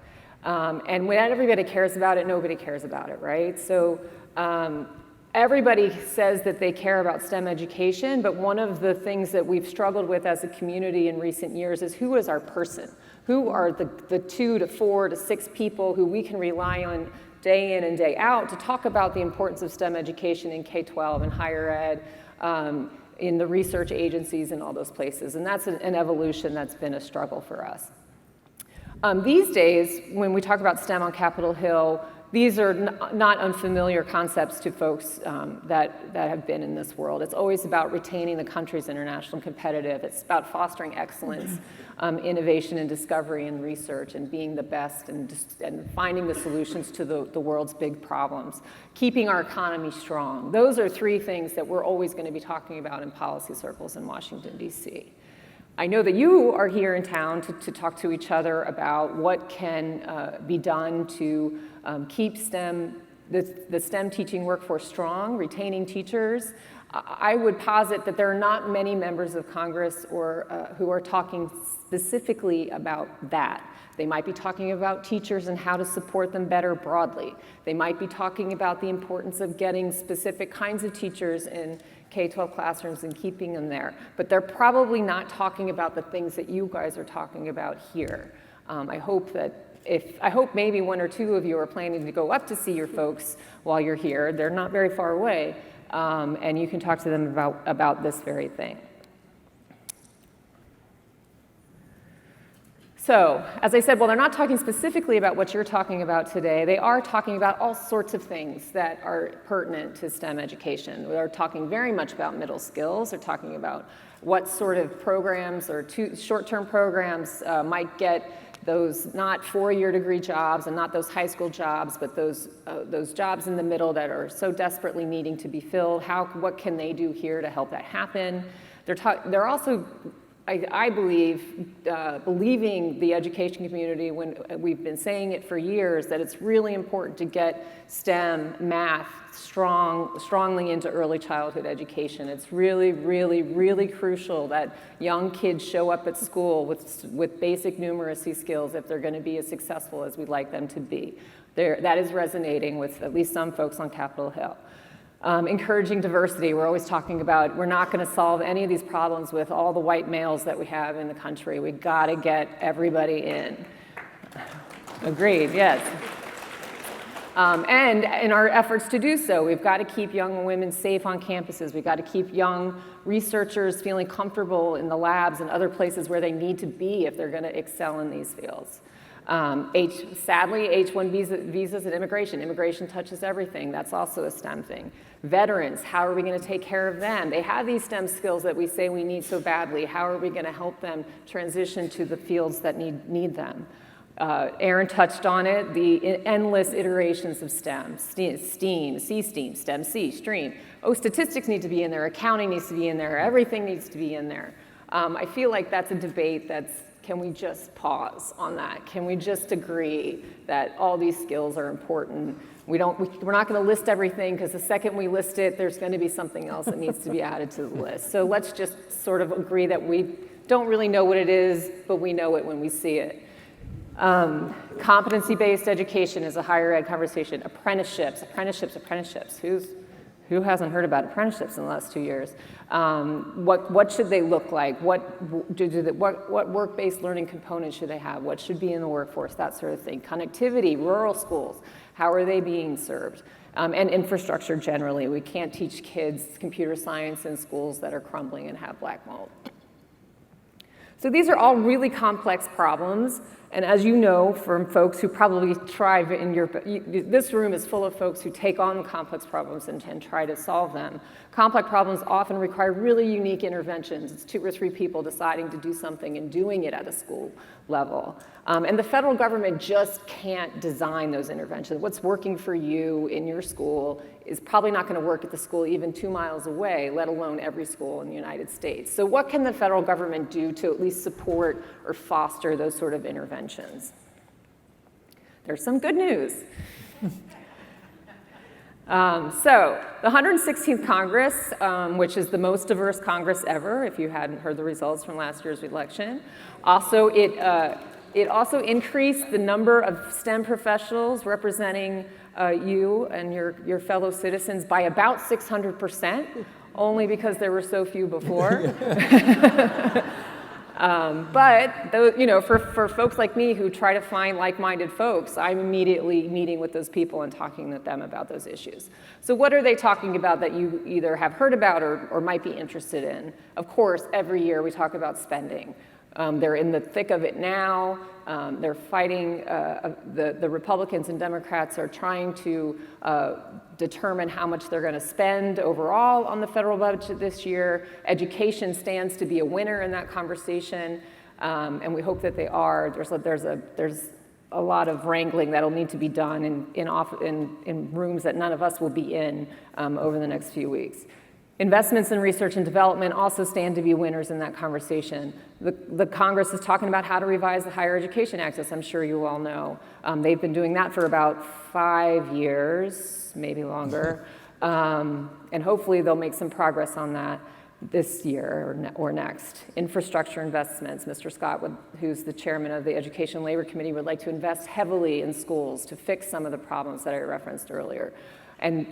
Speaker 6: And when everybody cares about it, nobody cares about it, right? So everybody says that they care about STEM education, but one of the things that we've struggled with as a community in recent years is who is our person? Who are the 2 to 4 to 6 people who we can rely on day in and day out to talk about the importance of STEM education in K-12 and higher ed, in the research agencies and all those places. And that's an evolution that's been a struggle for us. These days, when we talk about STEM on Capitol Hill, these are not unfamiliar concepts to folks that have been in this world. It's always about retaining the country's international competitive. It's about fostering excellence, innovation and discovery and research, and being the best and finding the solutions to the world's big problems, keeping our economy strong. Those are 3 things that we're always going to be talking about in policy circles in Washington, D.C. I know that you are here in town to talk to each other about what can be done to keep the STEM teaching workforce strong, retaining teachers. I would posit that there are not many members of Congress who are talking specifically about that. They might be talking about teachers and how to support them better broadly. They might be talking about the importance of getting specific kinds of teachers in K-12 classrooms and keeping them there. But they're probably not talking about the things that you guys are talking about here. I hope maybe 1 or 2 of you are planning to go up to see your folks while you're here. They're not very far away, and you can talk to them about this very thing. So, as I said, well, they're not talking specifically about what you're talking about today. They are talking about all sorts of things that are pertinent to STEM education. They're talking very much about middle skills. They're talking about what sort of programs or short-term programs might get those not 4-year degree jobs and not those high school jobs, but those jobs in the middle that are so desperately needing to be filled. What can they do here to help that happen? They're also, I believe, believing the education community, when we've been saying it for years, that it's really important to get STEM, math, strongly into early childhood education. It's really, really, really crucial that young kids show up at school with basic numeracy skills if they're going to be as successful as we'd like them to be. That is resonating with at least some folks on Capitol Hill. Encouraging diversity. We're always talking about we're not going to solve any of these problems with all the white males that we have in the country. We got to get everybody in. Agreed, yes. And in our efforts to do so, we've got to keep young women safe on campuses. We've got to keep young researchers feeling comfortable in the labs and other places where they need to be if they're going to excel in these fields. Sadly, H-1 visas and immigration. Immigration touches everything. That's also a STEM thing. Veterans, how are we going to take care of them? They have these STEM skills that we say we need so badly. How are we going to help them transition to the fields that need them? Erin touched on it, the endless iterations of STEM, STEAM, C-STEAM, STEM-C, STREAM. Oh, statistics need to be in there, accounting needs to be in there, everything needs to be in there. I feel like that's a debate can we just pause on that? Can we just agree that all these skills are important? We're not going to list everything, because the second we list it, there's going to be something else that needs to be added to the list. So let's just sort of agree that we don't really know what it is, but we know it when we see it. Competency-based education is a higher ed conversation. Apprenticeships. Who hasn't heard about apprenticeships in the last 2 years? What should they look like? What work-based learning components should they have? What should be in the workforce? That sort of thing. Connectivity, rural schools, how are they being served? And infrastructure generally. We can't teach kids computer science in schools that are crumbling and have black mold. So these are all really complex problems. And as you know from folks who probably thrive in this room is full of folks who take on complex problems and try to solve them. Complex problems often require really unique interventions. It's 2 or 3 people deciding to do something and doing it at a school level. And the federal government just can't design those interventions. What's working for you in your school is probably not going to work at the school even 2 miles away, let alone every school in the United States. So what can the federal government do to at least support or foster those sort of interventions? There's some good news. So the 116th Congress, which is the most diverse Congress ever, if you hadn't heard the results from last year's election, it also increased the number of STEM professionals representing you and your fellow citizens by about 600%, only because there were so few before. But for folks like me who try to find like-minded folks, I'm immediately meeting with those people and talking with them about those issues. So what are they talking about that you either have heard about or might be interested in? Of course, every year we talk about spending. They're in the thick of it now. They're fighting, the Republicans and Democrats are trying to determine how much they're going to spend overall on the federal budget this year. Education stands to be a winner in that conversation, and we hope that they are. There's a lot of wrangling that'll need to be done in rooms that none of us will be in over the next few weeks. Investments in research and development also stand to be winners in that conversation. The Congress is talking about how to revise the Higher Education Act, as I'm sure you all know. They've been doing that for about 5 years, maybe longer. And hopefully they'll make some progress on that this year or next. Infrastructure investments. Mr. Scott, who's the chairman of the Education and Labor Committee, would like to invest heavily in schools to fix some of the problems that I referenced earlier. And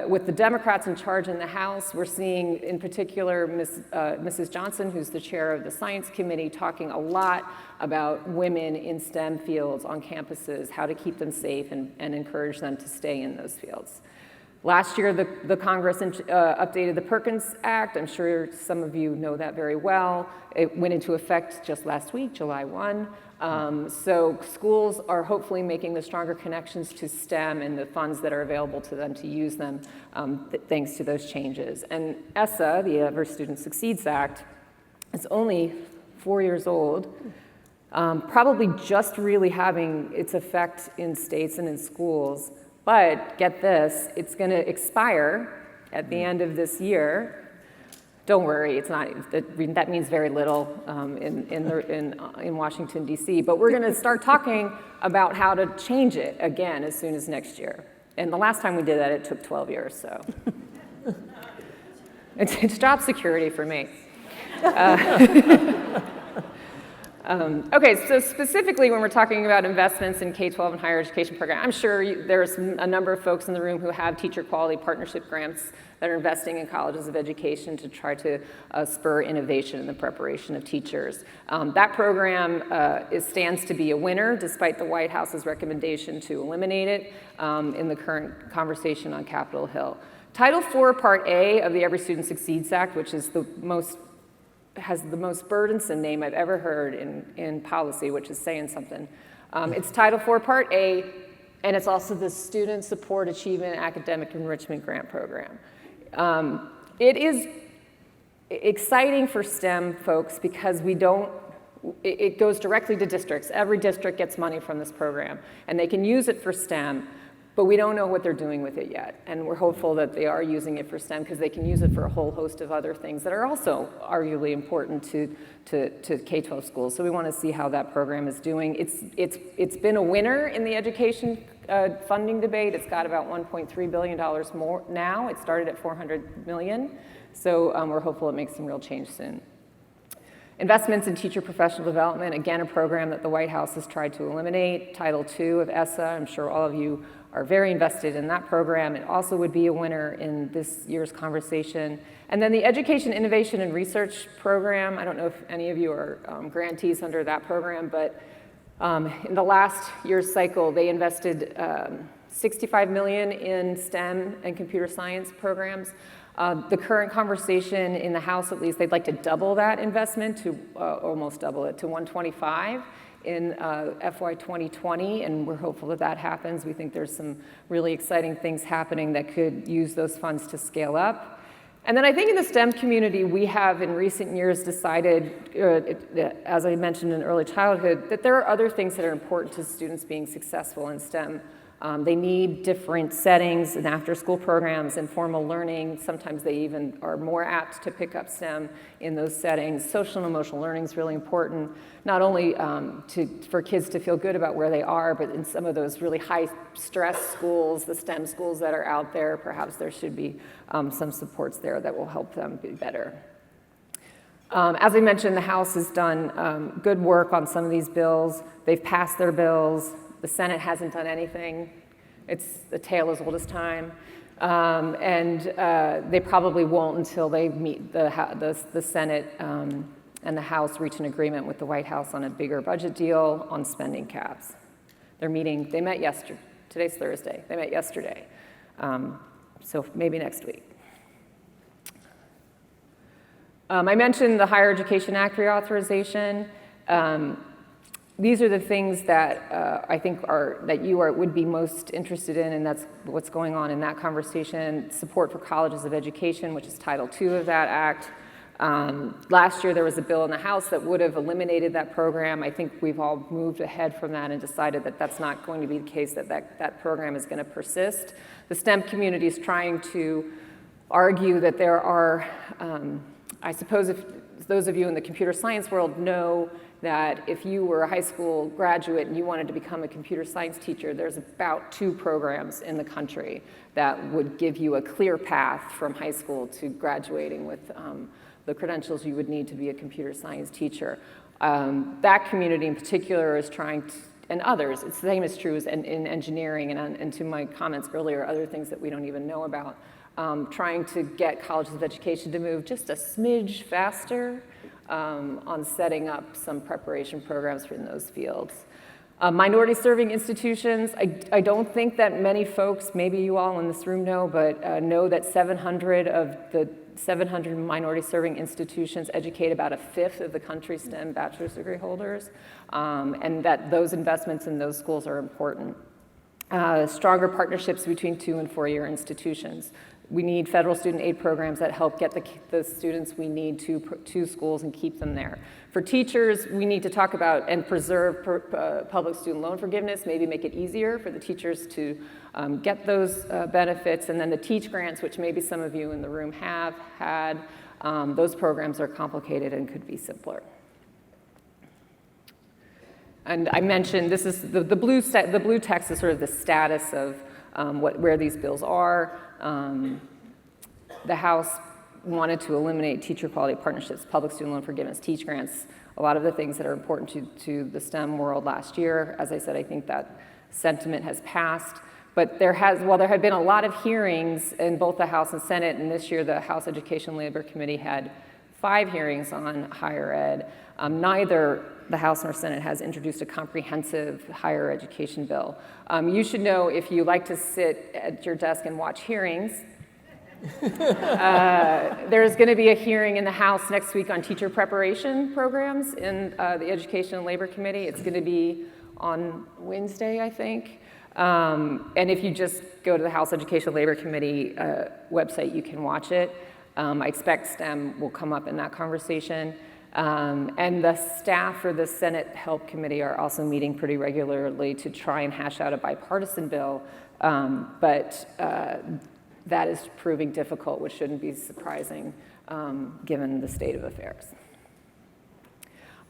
Speaker 6: with the Democrats in charge in the House, we're seeing, in particular, Mrs. Johnson, who's the chair of the Science Committee, talking a lot about women in STEM fields on campuses, how to keep them safe and encourage them to stay in those fields. Last year, the Congress updated the Perkins Act. I'm sure some of you know that very well. It went into effect just last week, July 1. So schools are hopefully making the stronger connections to STEM and the funds that are available to them to use them thanks to those changes. And ESSA, the Every Student Succeeds Act, is only 4 years old, probably just really having its effect in states and in schools. But get this, it's going to expire at the end of this year. Don't worry, it's not. That means very little in Washington, D.C. But we're going to start talking about how to change it again as soon as next year. And the last time we did that, it took 12 years. So it's job security for me. Okay, so specifically when we're talking about investments in K-12 and higher education program, I'm sure there's a number of folks in the room who have teacher quality partnership grants that are investing in colleges of education to try to spur innovation in the preparation of teachers. That program stands to be a winner despite the White House's recommendation to eliminate it in the current conversation on Capitol Hill. Title IV, Part A of the Every Student Succeeds Act, which is has the most burdensome name I've ever heard in policy, which is saying something. It's Title IV, Part A, and it's also the Student Support Achievement Academic Enrichment Grant Program. It is exciting for STEM folks because it goes directly to districts. Every district gets money from this program, and they can use it for STEM, but we don't know what they're doing with it yet. And we're hopeful that they are using it for STEM because they can use it for a whole host of other things that are also arguably important to K-12 schools. So we want to see how that program is doing. It's been a winner in the education funding debate. It's got about $1.3 billion more now. It started at $400 million. So we're hopeful it makes some real change soon. Investments in teacher professional development, again, a program that the White House has tried to eliminate. Title II of ESSA, I'm sure all of you are very invested in that program. It also would be a winner in this year's conversation. And then the Education, Innovation, and Research program, I don't know if any of you are grantees under that program, but in the last year's cycle, they invested $65 million in STEM and computer science programs. The current conversation in the House, at least, they'd like to double that investment to almost double it to 125 in FY 2020, and we're hopeful that that happens. We think there's some really exciting things happening that could use those funds to scale up. And then I think in the STEM community, we have in recent years decided, as I mentioned in early childhood, that there are other things that are important to students being successful in STEM. They need different settings and after-school programs, informal learning. Sometimes they even are more apt to pick up STEM in those settings. Social and emotional learning is really important, not only for kids to feel good about where they are, but in some of those really high-stress schools, the STEM schools that are out there, perhaps there should be some supports there that will help them be better. As I mentioned, the House has done good work on some of these bills. They've passed their bills. The Senate hasn't done anything. It's a tale as old as time. And they probably won't until they meet the Senate and the House reach an agreement with the White House on a bigger budget deal on spending caps. They met yesterday. Today's Thursday. They met yesterday. So maybe next week. I mentioned the Higher Education Act reauthorization. These are the things that I think would be most interested in, and that's what's going on in that conversation. Support for colleges of education, which is Title II of that act. Last year there was a bill in the House that would have eliminated that program. I think we've all moved ahead from that and decided that that's not going to be the case, that program is going to persist. The STEM community is trying to argue that there are, I suppose if those of you in the computer science world know that if you were a high school graduate and you wanted to become a computer science teacher, there's about 2 programs in the country that would give you a clear path from high school to graduating with the credentials you would need to be a computer science teacher. That community in particular is trying to, and others, it's the same is true as in engineering and to my comments earlier, other things that we don't even know about, trying to get colleges of education to move just a smidge faster on setting up some preparation programs in those fields. Minority serving institutions, I don't think that many folks, maybe you all in this room know, but know that 700 of the 700 minority serving institutions educate about 1/5 of the country's STEM bachelor's degree holders, and that those investments in those schools are important. Stronger partnerships between 2- and 4-year institutions. We need federal student aid programs that help get the students we need to schools and keep them there. For teachers, we need to talk about and preserve public student loan forgiveness, maybe make it easier for the teachers to get those benefits. And then the Teach grants, which maybe some of you in the room have had, those programs are complicated and could be simpler. And I mentioned this is the blue text is sort of the status of where these bills are. The House wanted to eliminate teacher quality partnerships, public student loan forgiveness, teach grants, a lot of the things that are important to the STEM world last year. As I said, I think that sentiment has passed. But while there had been a lot of hearings in both the House and Senate, and this year the House Education Labor Committee had 5 hearings on higher ed, neither the House nor Senate has introduced a comprehensive higher education bill. You should know, if you like to sit at your desk and watch hearings, there's going to be a hearing in the House next week on teacher preparation programs in the Education and Labor Committee. It's going to be on Wednesday, I think. And if you just go to the House Education and Labor Committee website, you can watch it. I expect STEM will come up in that conversation. And the staff for the Senate Help Committee are also meeting pretty regularly to try and hash out a bipartisan bill. But that is proving difficult, which shouldn't be surprising given the state of affairs.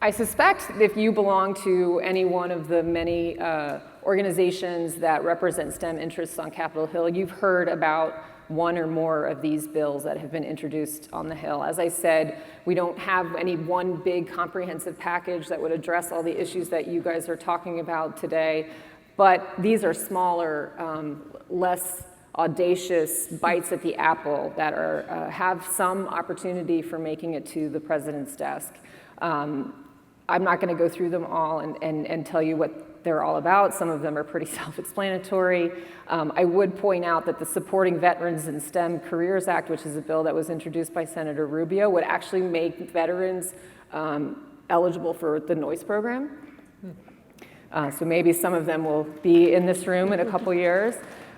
Speaker 6: I suspect if you belong to any one of the many organizations that represent STEM interests on Capitol Hill, you've heard about one or more of these bills that have been introduced on the Hill. As I said, we don't have any one big comprehensive package that would address all the issues that you guys are talking about today, but these are smaller, less audacious bites at the apple that have some opportunity for making it to the president's desk. I'm not going to go through them all and tell you what they're all about. Some of them are pretty self-explanatory. I would point out that the Supporting Veterans in STEM Careers Act, which is a bill that was introduced by Senator Rubio, would actually make veterans eligible for the Noyce program. So maybe some of them will be in this room in a couple years.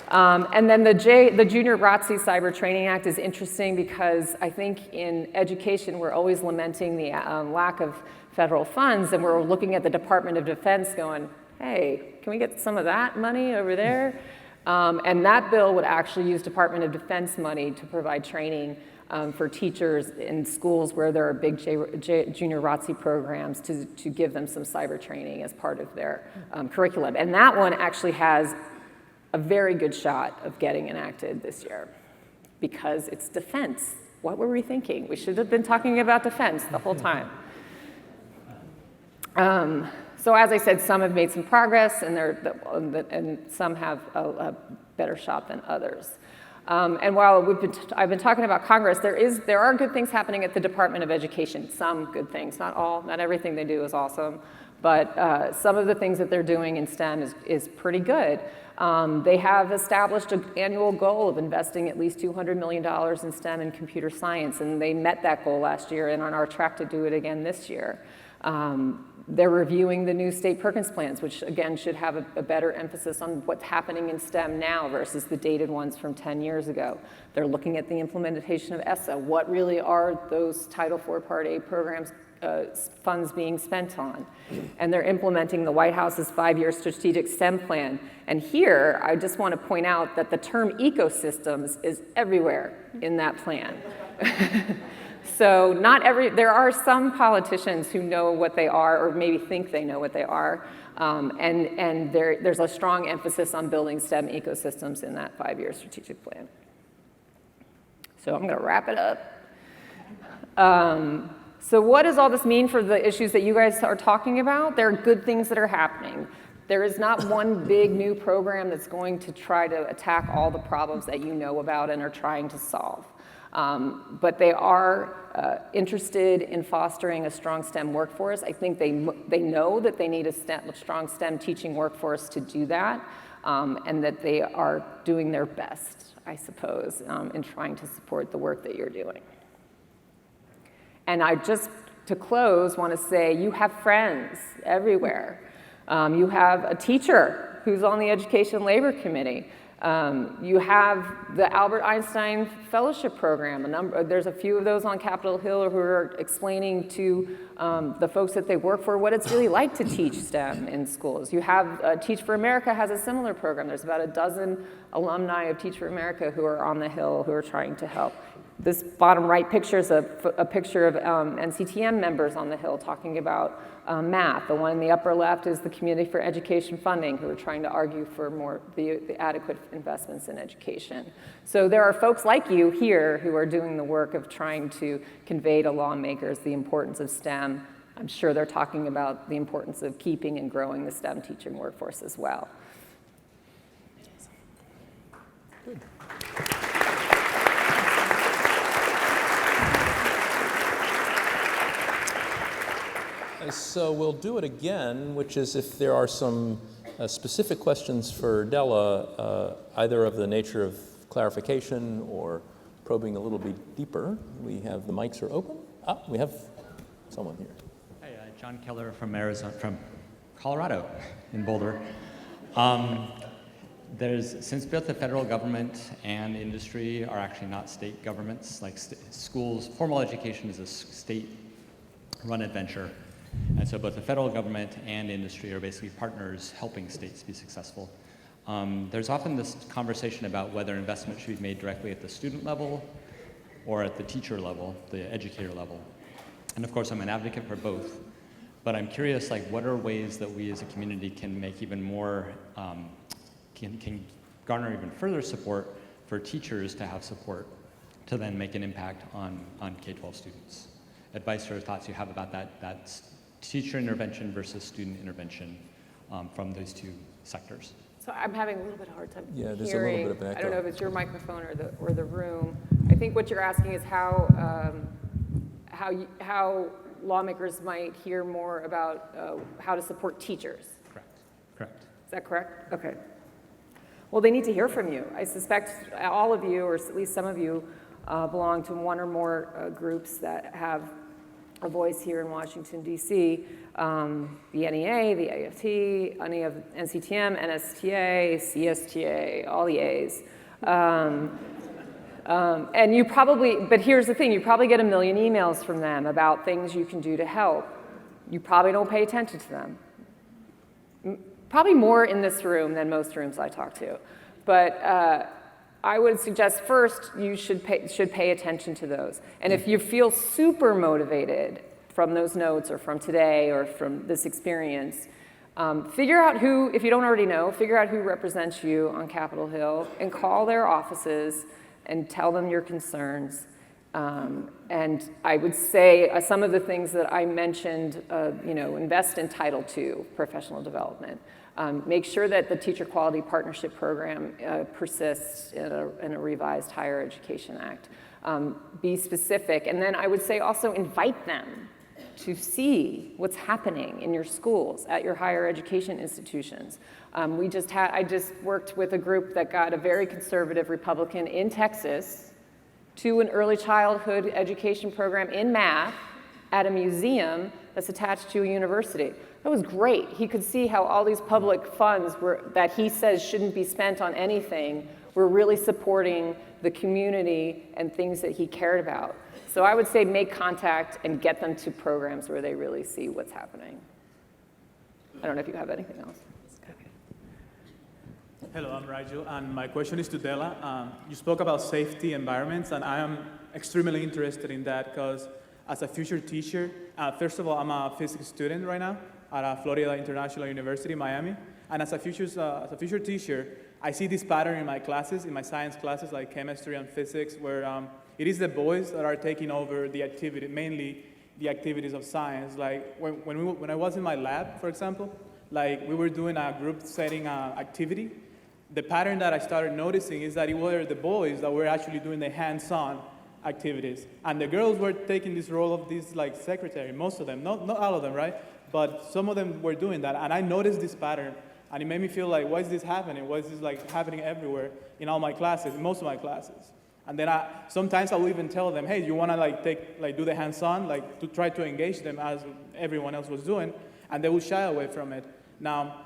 Speaker 6: And then the Junior ROTC Cyber Training Act is interesting because I think in education we're always lamenting the lack of federal funds, and we're looking at the Department of Defense going, hey, can we get some of that money over there? And that bill would actually use Department of Defense money to provide training for teachers in schools where there are big junior ROTC programs to give them some cyber training as part of their curriculum. And that one actually has a very good shot of getting enacted this year because it's defense. What were we thinking? We should have been talking about defense the whole time. So as I said, some have made some progress, and some have a better shot than others. And while I've been talking about Congress, there are good things happening at the Department of Education. Some good things, not all, not everything they do is awesome, but some of the things that they're doing in STEM is pretty good. They have established an annual goal of investing at least $200 million in STEM and computer science, and they met that goal last year and are on our track to do it again this year. They're reviewing the new state Perkins plans, which again should have a better emphasis on what's happening in STEM now versus the dated ones from 10 years ago. They're looking at the implementation of ESSA. What really are those Title IV Part A programs funds being spent on? And they're implementing the White House's 5-year strategic STEM plan. And here, I just want to point out that the term ecosystems is everywhere in that plan. So there are some politicians who know what they are or maybe think they know what they are. And there's a strong emphasis on building STEM ecosystems in that 5-year strategic plan. So I'm going to wrap it up. So what does all this mean for the issues that you guys are talking about? There are good things that are happening. There is not one big new program that's going to try to attack all the problems that you know about and are trying to solve. But they are interested in fostering a strong STEM workforce. I think they know that they need a strong STEM teaching workforce to do that, and that they are doing their best, I suppose, in trying to support the work that you're doing. And I just, to close, want to say you have friends everywhere. You have a teacher who's on the Education and Labor Committee. You have the Albert Einstein Fellowship Program. There's a few of those on Capitol Hill who are explaining to the folks that they work for what it's really like to teach STEM in schools. You have Teach for America has a similar program. There's about a dozen alumni of Teach for America who are on the Hill who are trying to help. This bottom right picture is a picture of NCTM members on the Hill talking about math. The one in the upper left is the Community for Education Funding, who are trying to argue for more the adequate investments in education. So there are folks like you here who are doing the work of trying to convey to lawmakers the importance of STEM. I'm sure they're talking about the importance of keeping and growing the STEM teaching workforce as well.
Speaker 2: Good. So we'll do it again, which is if there are some specific questions for Della, either of the nature of clarification or probing a little bit deeper. The mics are open. We have someone here.
Speaker 7: Hey, John Keller from Colorado in Boulder. Since both the federal government and industry are actually not state governments, like schools, formal education is a state-run adventure. And so both the federal government and industry are basically partners helping states be successful. There's often this conversation about whether investment should be made directly at the student level or at the teacher level, the educator level. And of course, I'm an advocate for both. But I'm curious, like, what are ways that we as a community can make even more, can garner even further support for teachers to have support to then make an impact on K-12 students? Advice or thoughts you have about that teacher intervention versus student intervention from those two sectors?
Speaker 6: So I'm having a little bit of a hard time
Speaker 2: there's
Speaker 6: hearing.
Speaker 2: a little bit of an echo.
Speaker 6: I don't know if it's your microphone or the room. I think what you're asking is how lawmakers might hear more about how to support teachers.
Speaker 7: Correct.
Speaker 6: Is that correct? Okay. Well, they need to hear from you. I suspect all of you, or at least some of you, belong to one or more groups that have a voice here in Washington, D.C. The NEA, the AFT, any of NCTM, NSTA, CSTA, all the A's. And you probably, but here's the thing, you probably get 1 million emails from them about things you can do to help. You probably don't pay attention to them. Probably more in this room than most rooms I talk to. But I would suggest first you should pay attention to those. And if you feel super motivated from those notes or from today or from this experience, figure out who, if you don't already know, figure out who represents you on Capitol Hill and call their offices and tell them your concerns. And I would say some of the things that I mentioned, invest in Title II, professional development. Make sure that the Teacher Quality Partnership Program persists in a revised Higher Education Act. Be specific. And then I would say also invite them to see what's happening in your schools, at your higher education institutions. I just worked with a group that got a very conservative Republican in Texas to an early childhood education program in math at a museum that's attached to a university. That was great. He could see how all these public funds that he says shouldn't be spent on anything were really supporting the community and things that he cared about. So I would say make contact and get them to programs where they really see what's happening. I don't know if you have anything else. Okay.
Speaker 8: Hello, I'm Raju, and my question is to Della. You spoke about safety environments, and I am extremely interested in that because as a future teacher, first of all, I'm a physics student right now at Florida International University, Miami. And as a future teacher, I see this pattern in my classes, in my science classes like chemistry and physics, where it is the boys that are taking over the activity, mainly the activities of science. Like when I was in my lab, for example, like we were doing a group setting activity. The pattern that I started noticing is that it were the boys that were actually doing the hands-on activities, and the girls were taking this role of this like secretary. Most of them, not all of them, right? But some of them were doing that, and I noticed this pattern, and it made me feel like, why is this happening? Why is this like happening everywhere in all my classes, in most of my classes? And then sometimes I will even tell them, hey, you want to do the hands-on, like to try to engage them as everyone else was doing, and they will shy away from it. Now,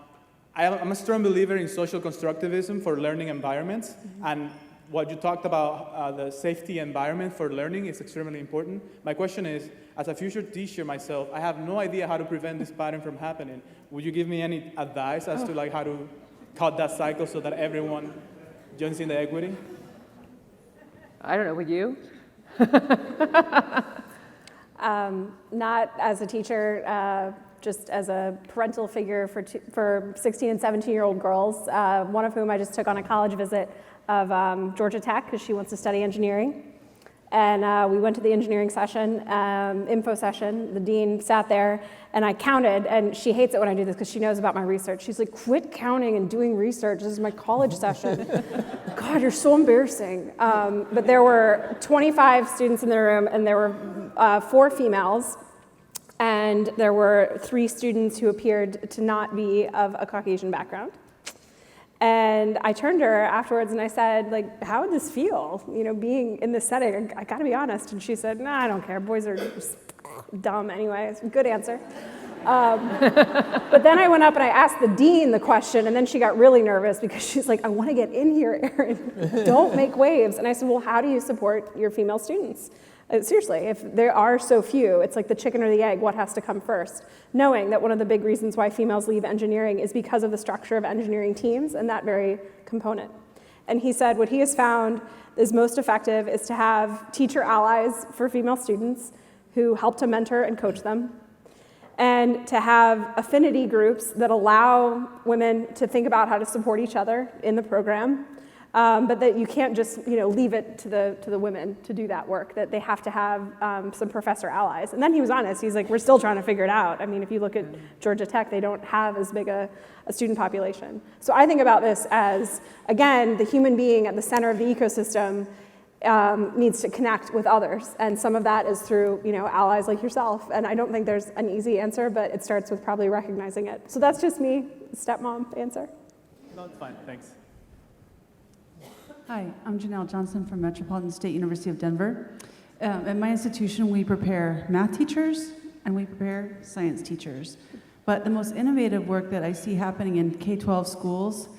Speaker 8: I'm a strong believer in social constructivism for learning environments, and what you talked about, the safety environment for learning is extremely important. My question is, as a future teacher myself, I have no idea how to prevent this pattern from happening. Would you give me any advice as to like how to cut that cycle so that everyone joins in the equity?
Speaker 6: I don't know, would you?
Speaker 3: Not as a teacher, just as a parental figure for 16 and 17-year-old girls, one of whom I just took on a college visit of Georgia Tech because she wants to study engineering. And we went to the engineering session, info session. The dean sat there, and I counted, and she hates it when I do this because she knows about my research. She's like, quit counting and doing research. This is my college session. God, you're so embarrassing. But there were 25 students in the room, and there were 4 females, and there were 3 students who appeared to not be of a Caucasian background. And I turned to her afterwards and I said, like, how would this feel, you know, being in this setting? I gotta be honest. And she said, nah, I don't care. Boys are just dumb anyway. It's a good answer. But then I went up and I asked the dean the question, and then she got really nervous because she's like, I want to get in here, Erin. Don't make waves. And I said, well, how do you support your female students? Seriously, if there are so few, it's like the chicken or the egg, what has to come first? Knowing that one of the big reasons why females leave engineering is because of the structure of engineering teams and that very component. And he said what he has found is most effective is to have teacher allies for female students who help to mentor and coach them, and to have affinity groups that allow women to think about how to support each other in the program. But that you can't just, you know, leave it to the women to do that work, that they have to have some professor allies. And then he was honest. He's like, we're still trying to figure it out. I mean, if you look at Georgia Tech, they don't have as big a student population. So I think about this as, again, the human being at the center of the ecosystem needs to connect with others. And some of that is through, you know, allies like yourself. And I don't think there's an easy answer, but it starts with probably recognizing it. So that's just me, stepmom answer.
Speaker 8: No, it's fine, thanks.
Speaker 9: Hi, I'm Janelle Johnson from Metropolitan State University of Denver. At my institution, we prepare math teachers and we prepare science teachers. But the most innovative work that I see happening in K-12 schools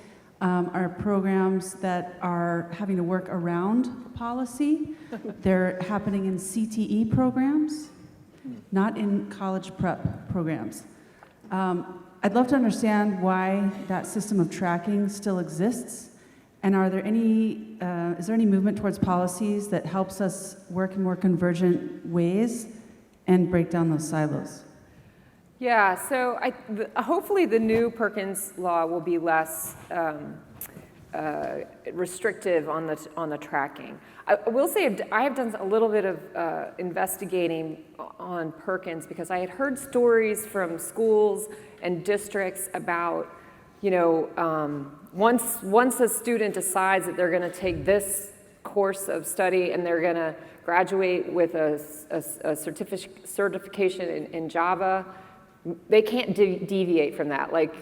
Speaker 9: are programs that are having to work around policy. They're happening in CTE programs, not in college prep programs. I'd love to understand why that system of tracking still exists. And are there any, is there any movement towards policies that helps us work in more convergent ways and break down those silos?
Speaker 6: Yeah, so hopefully the new Perkins law will be less restrictive on the tracking. I will say I have done a little bit of investigating on Perkins because I had heard stories from schools and districts about, you know, once a student decides that they're going to take this course of study and they're going to graduate with a certification in Java, they can't deviate from that. Like,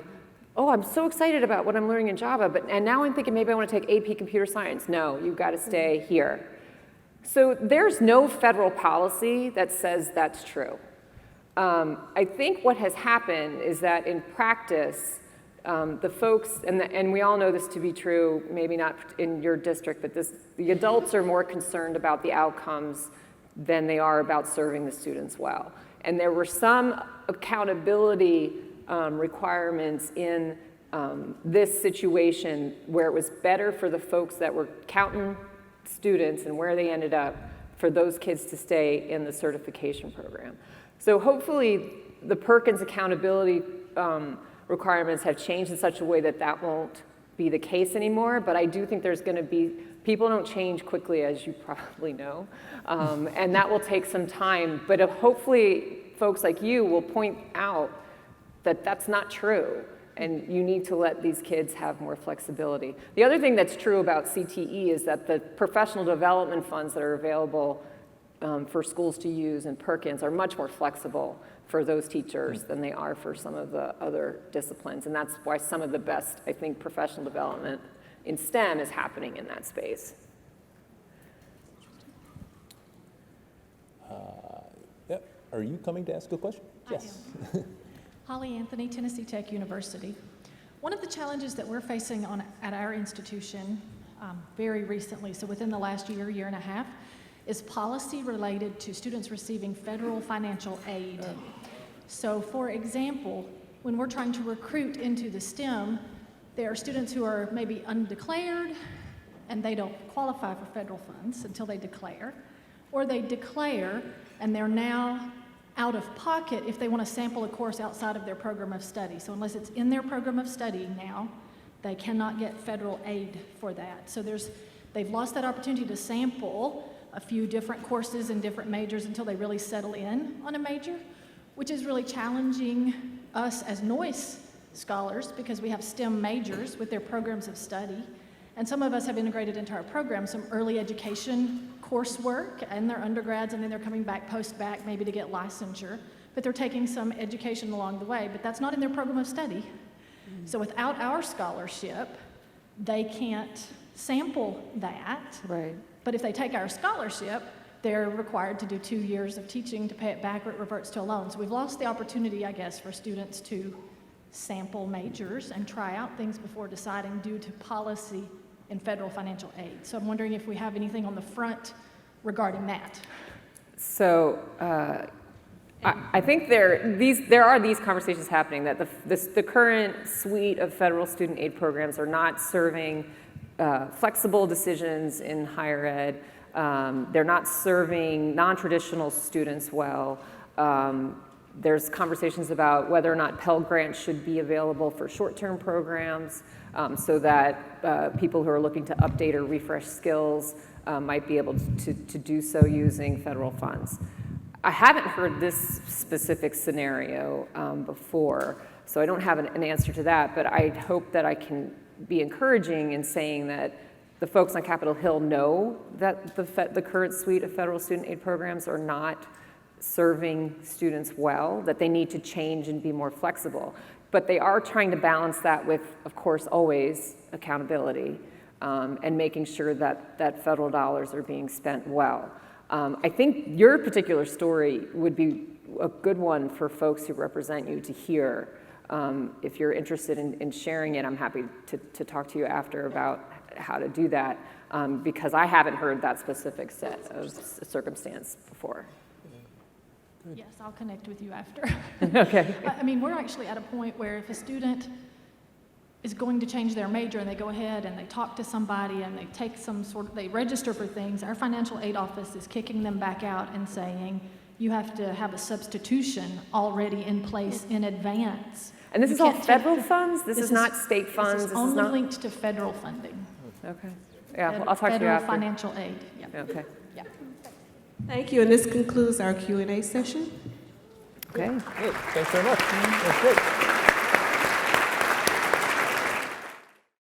Speaker 6: oh, I'm so excited about what I'm learning in Java, and now I'm thinking maybe I want to take AP Computer Science. No, you've got to stay here. So there's no federal policy that says that's true. I think what has happened is that in practice, the folks, and we all know this to be true, maybe not in your district, but the adults are more concerned about the outcomes than they are about serving the students well. And there were some accountability requirements in this situation where it was better for the folks that were counting students and where they ended up for those kids to stay in the certification program. So hopefully the Perkins accountability requirements have changed in such a way that that won't be the case anymore, but I do think there's going to be, people don't change quickly, as you probably know, and that will take some time, but hopefully folks like you will point out that that's not true, and you need to let these kids have more flexibility. The other thing that's true about CTE is that the professional development funds that are available for schools to use in Perkins are much more flexible for those teachers than they are for some of the other disciplines. And that's why some of the best, I think, professional development in STEM is happening in that space.
Speaker 2: Yep. Are you coming to ask a question? Yes.
Speaker 10: Holly Anthony, Tennessee Tech University. One of the challenges that we're facing at our institution very recently, so within the last year and a half, is policy related to students receiving federal financial aid. So for example, when we're trying to recruit into the STEM, there are students who are maybe undeclared and they don't qualify for federal funds until they declare. or they declare and they're now out of pocket if they want to sample a course outside of their program of study. So unless it's in their program of study now, they cannot get federal aid for that. So they've lost that opportunity to sample a few different courses and different majors until they really settle in on a major, which is really challenging us as Noyce scholars because we have STEM majors with their programs of study. And some of us have integrated into our program some early education coursework and their undergrads, and then they're coming back post-bac maybe to get licensure, but they're taking some education along the way, but that's not in their program of study. So without our scholarship, they can't sample that.
Speaker 6: Right.
Speaker 10: But if they take our scholarship, they're required to do 2 years of teaching to pay it back, or it reverts to a loan. So we've lost the opportunity, I guess, for students to sample majors and try out things before deciding due to policy in federal financial aid. So I'm wondering if we have anything on the front regarding that.
Speaker 6: So I think there are these conversations happening that the current suite of federal student aid programs are not serving flexible decisions in higher ed. They're not serving non-traditional students well. There's conversations about whether or not Pell Grants should be available for short-term programs so that people who are looking to update or refresh skills might be able to do so using federal funds. I haven't heard this specific scenario before, so I don't have an answer to that, but I hope that I can be encouraging in saying that the folks on Capitol Hill know that the current suite of federal student aid programs are not serving students well, that they need to change and be more flexible. But they are trying to balance that with, of course, always accountability and making sure that federal dollars are being spent well. I think your particular story would be a good one for folks who represent you to hear. If you're interested in sharing it, I'm happy to talk to you after about how to do that, because I haven't heard that specific set of circumstance before.
Speaker 10: Yes, I'll connect with you after.
Speaker 6: Okay.
Speaker 10: I mean, we're actually at a point where if a student is going to change their major and they go ahead and they talk to somebody and they take they register for things, our financial aid office is kicking them back out and saying, you have to have a substitution already in place in advance.
Speaker 6: And this is all federal funds? This is not state funds?
Speaker 10: This is only linked to federal funding.
Speaker 6: Okay. Yeah, well, I'll talk to you after.
Speaker 10: Federal financial aid. Yeah.
Speaker 6: Okay.
Speaker 10: Yeah.
Speaker 11: Thank you, and this concludes our Q&A session.
Speaker 6: Okay.
Speaker 2: Good. Thanks very much. That's great.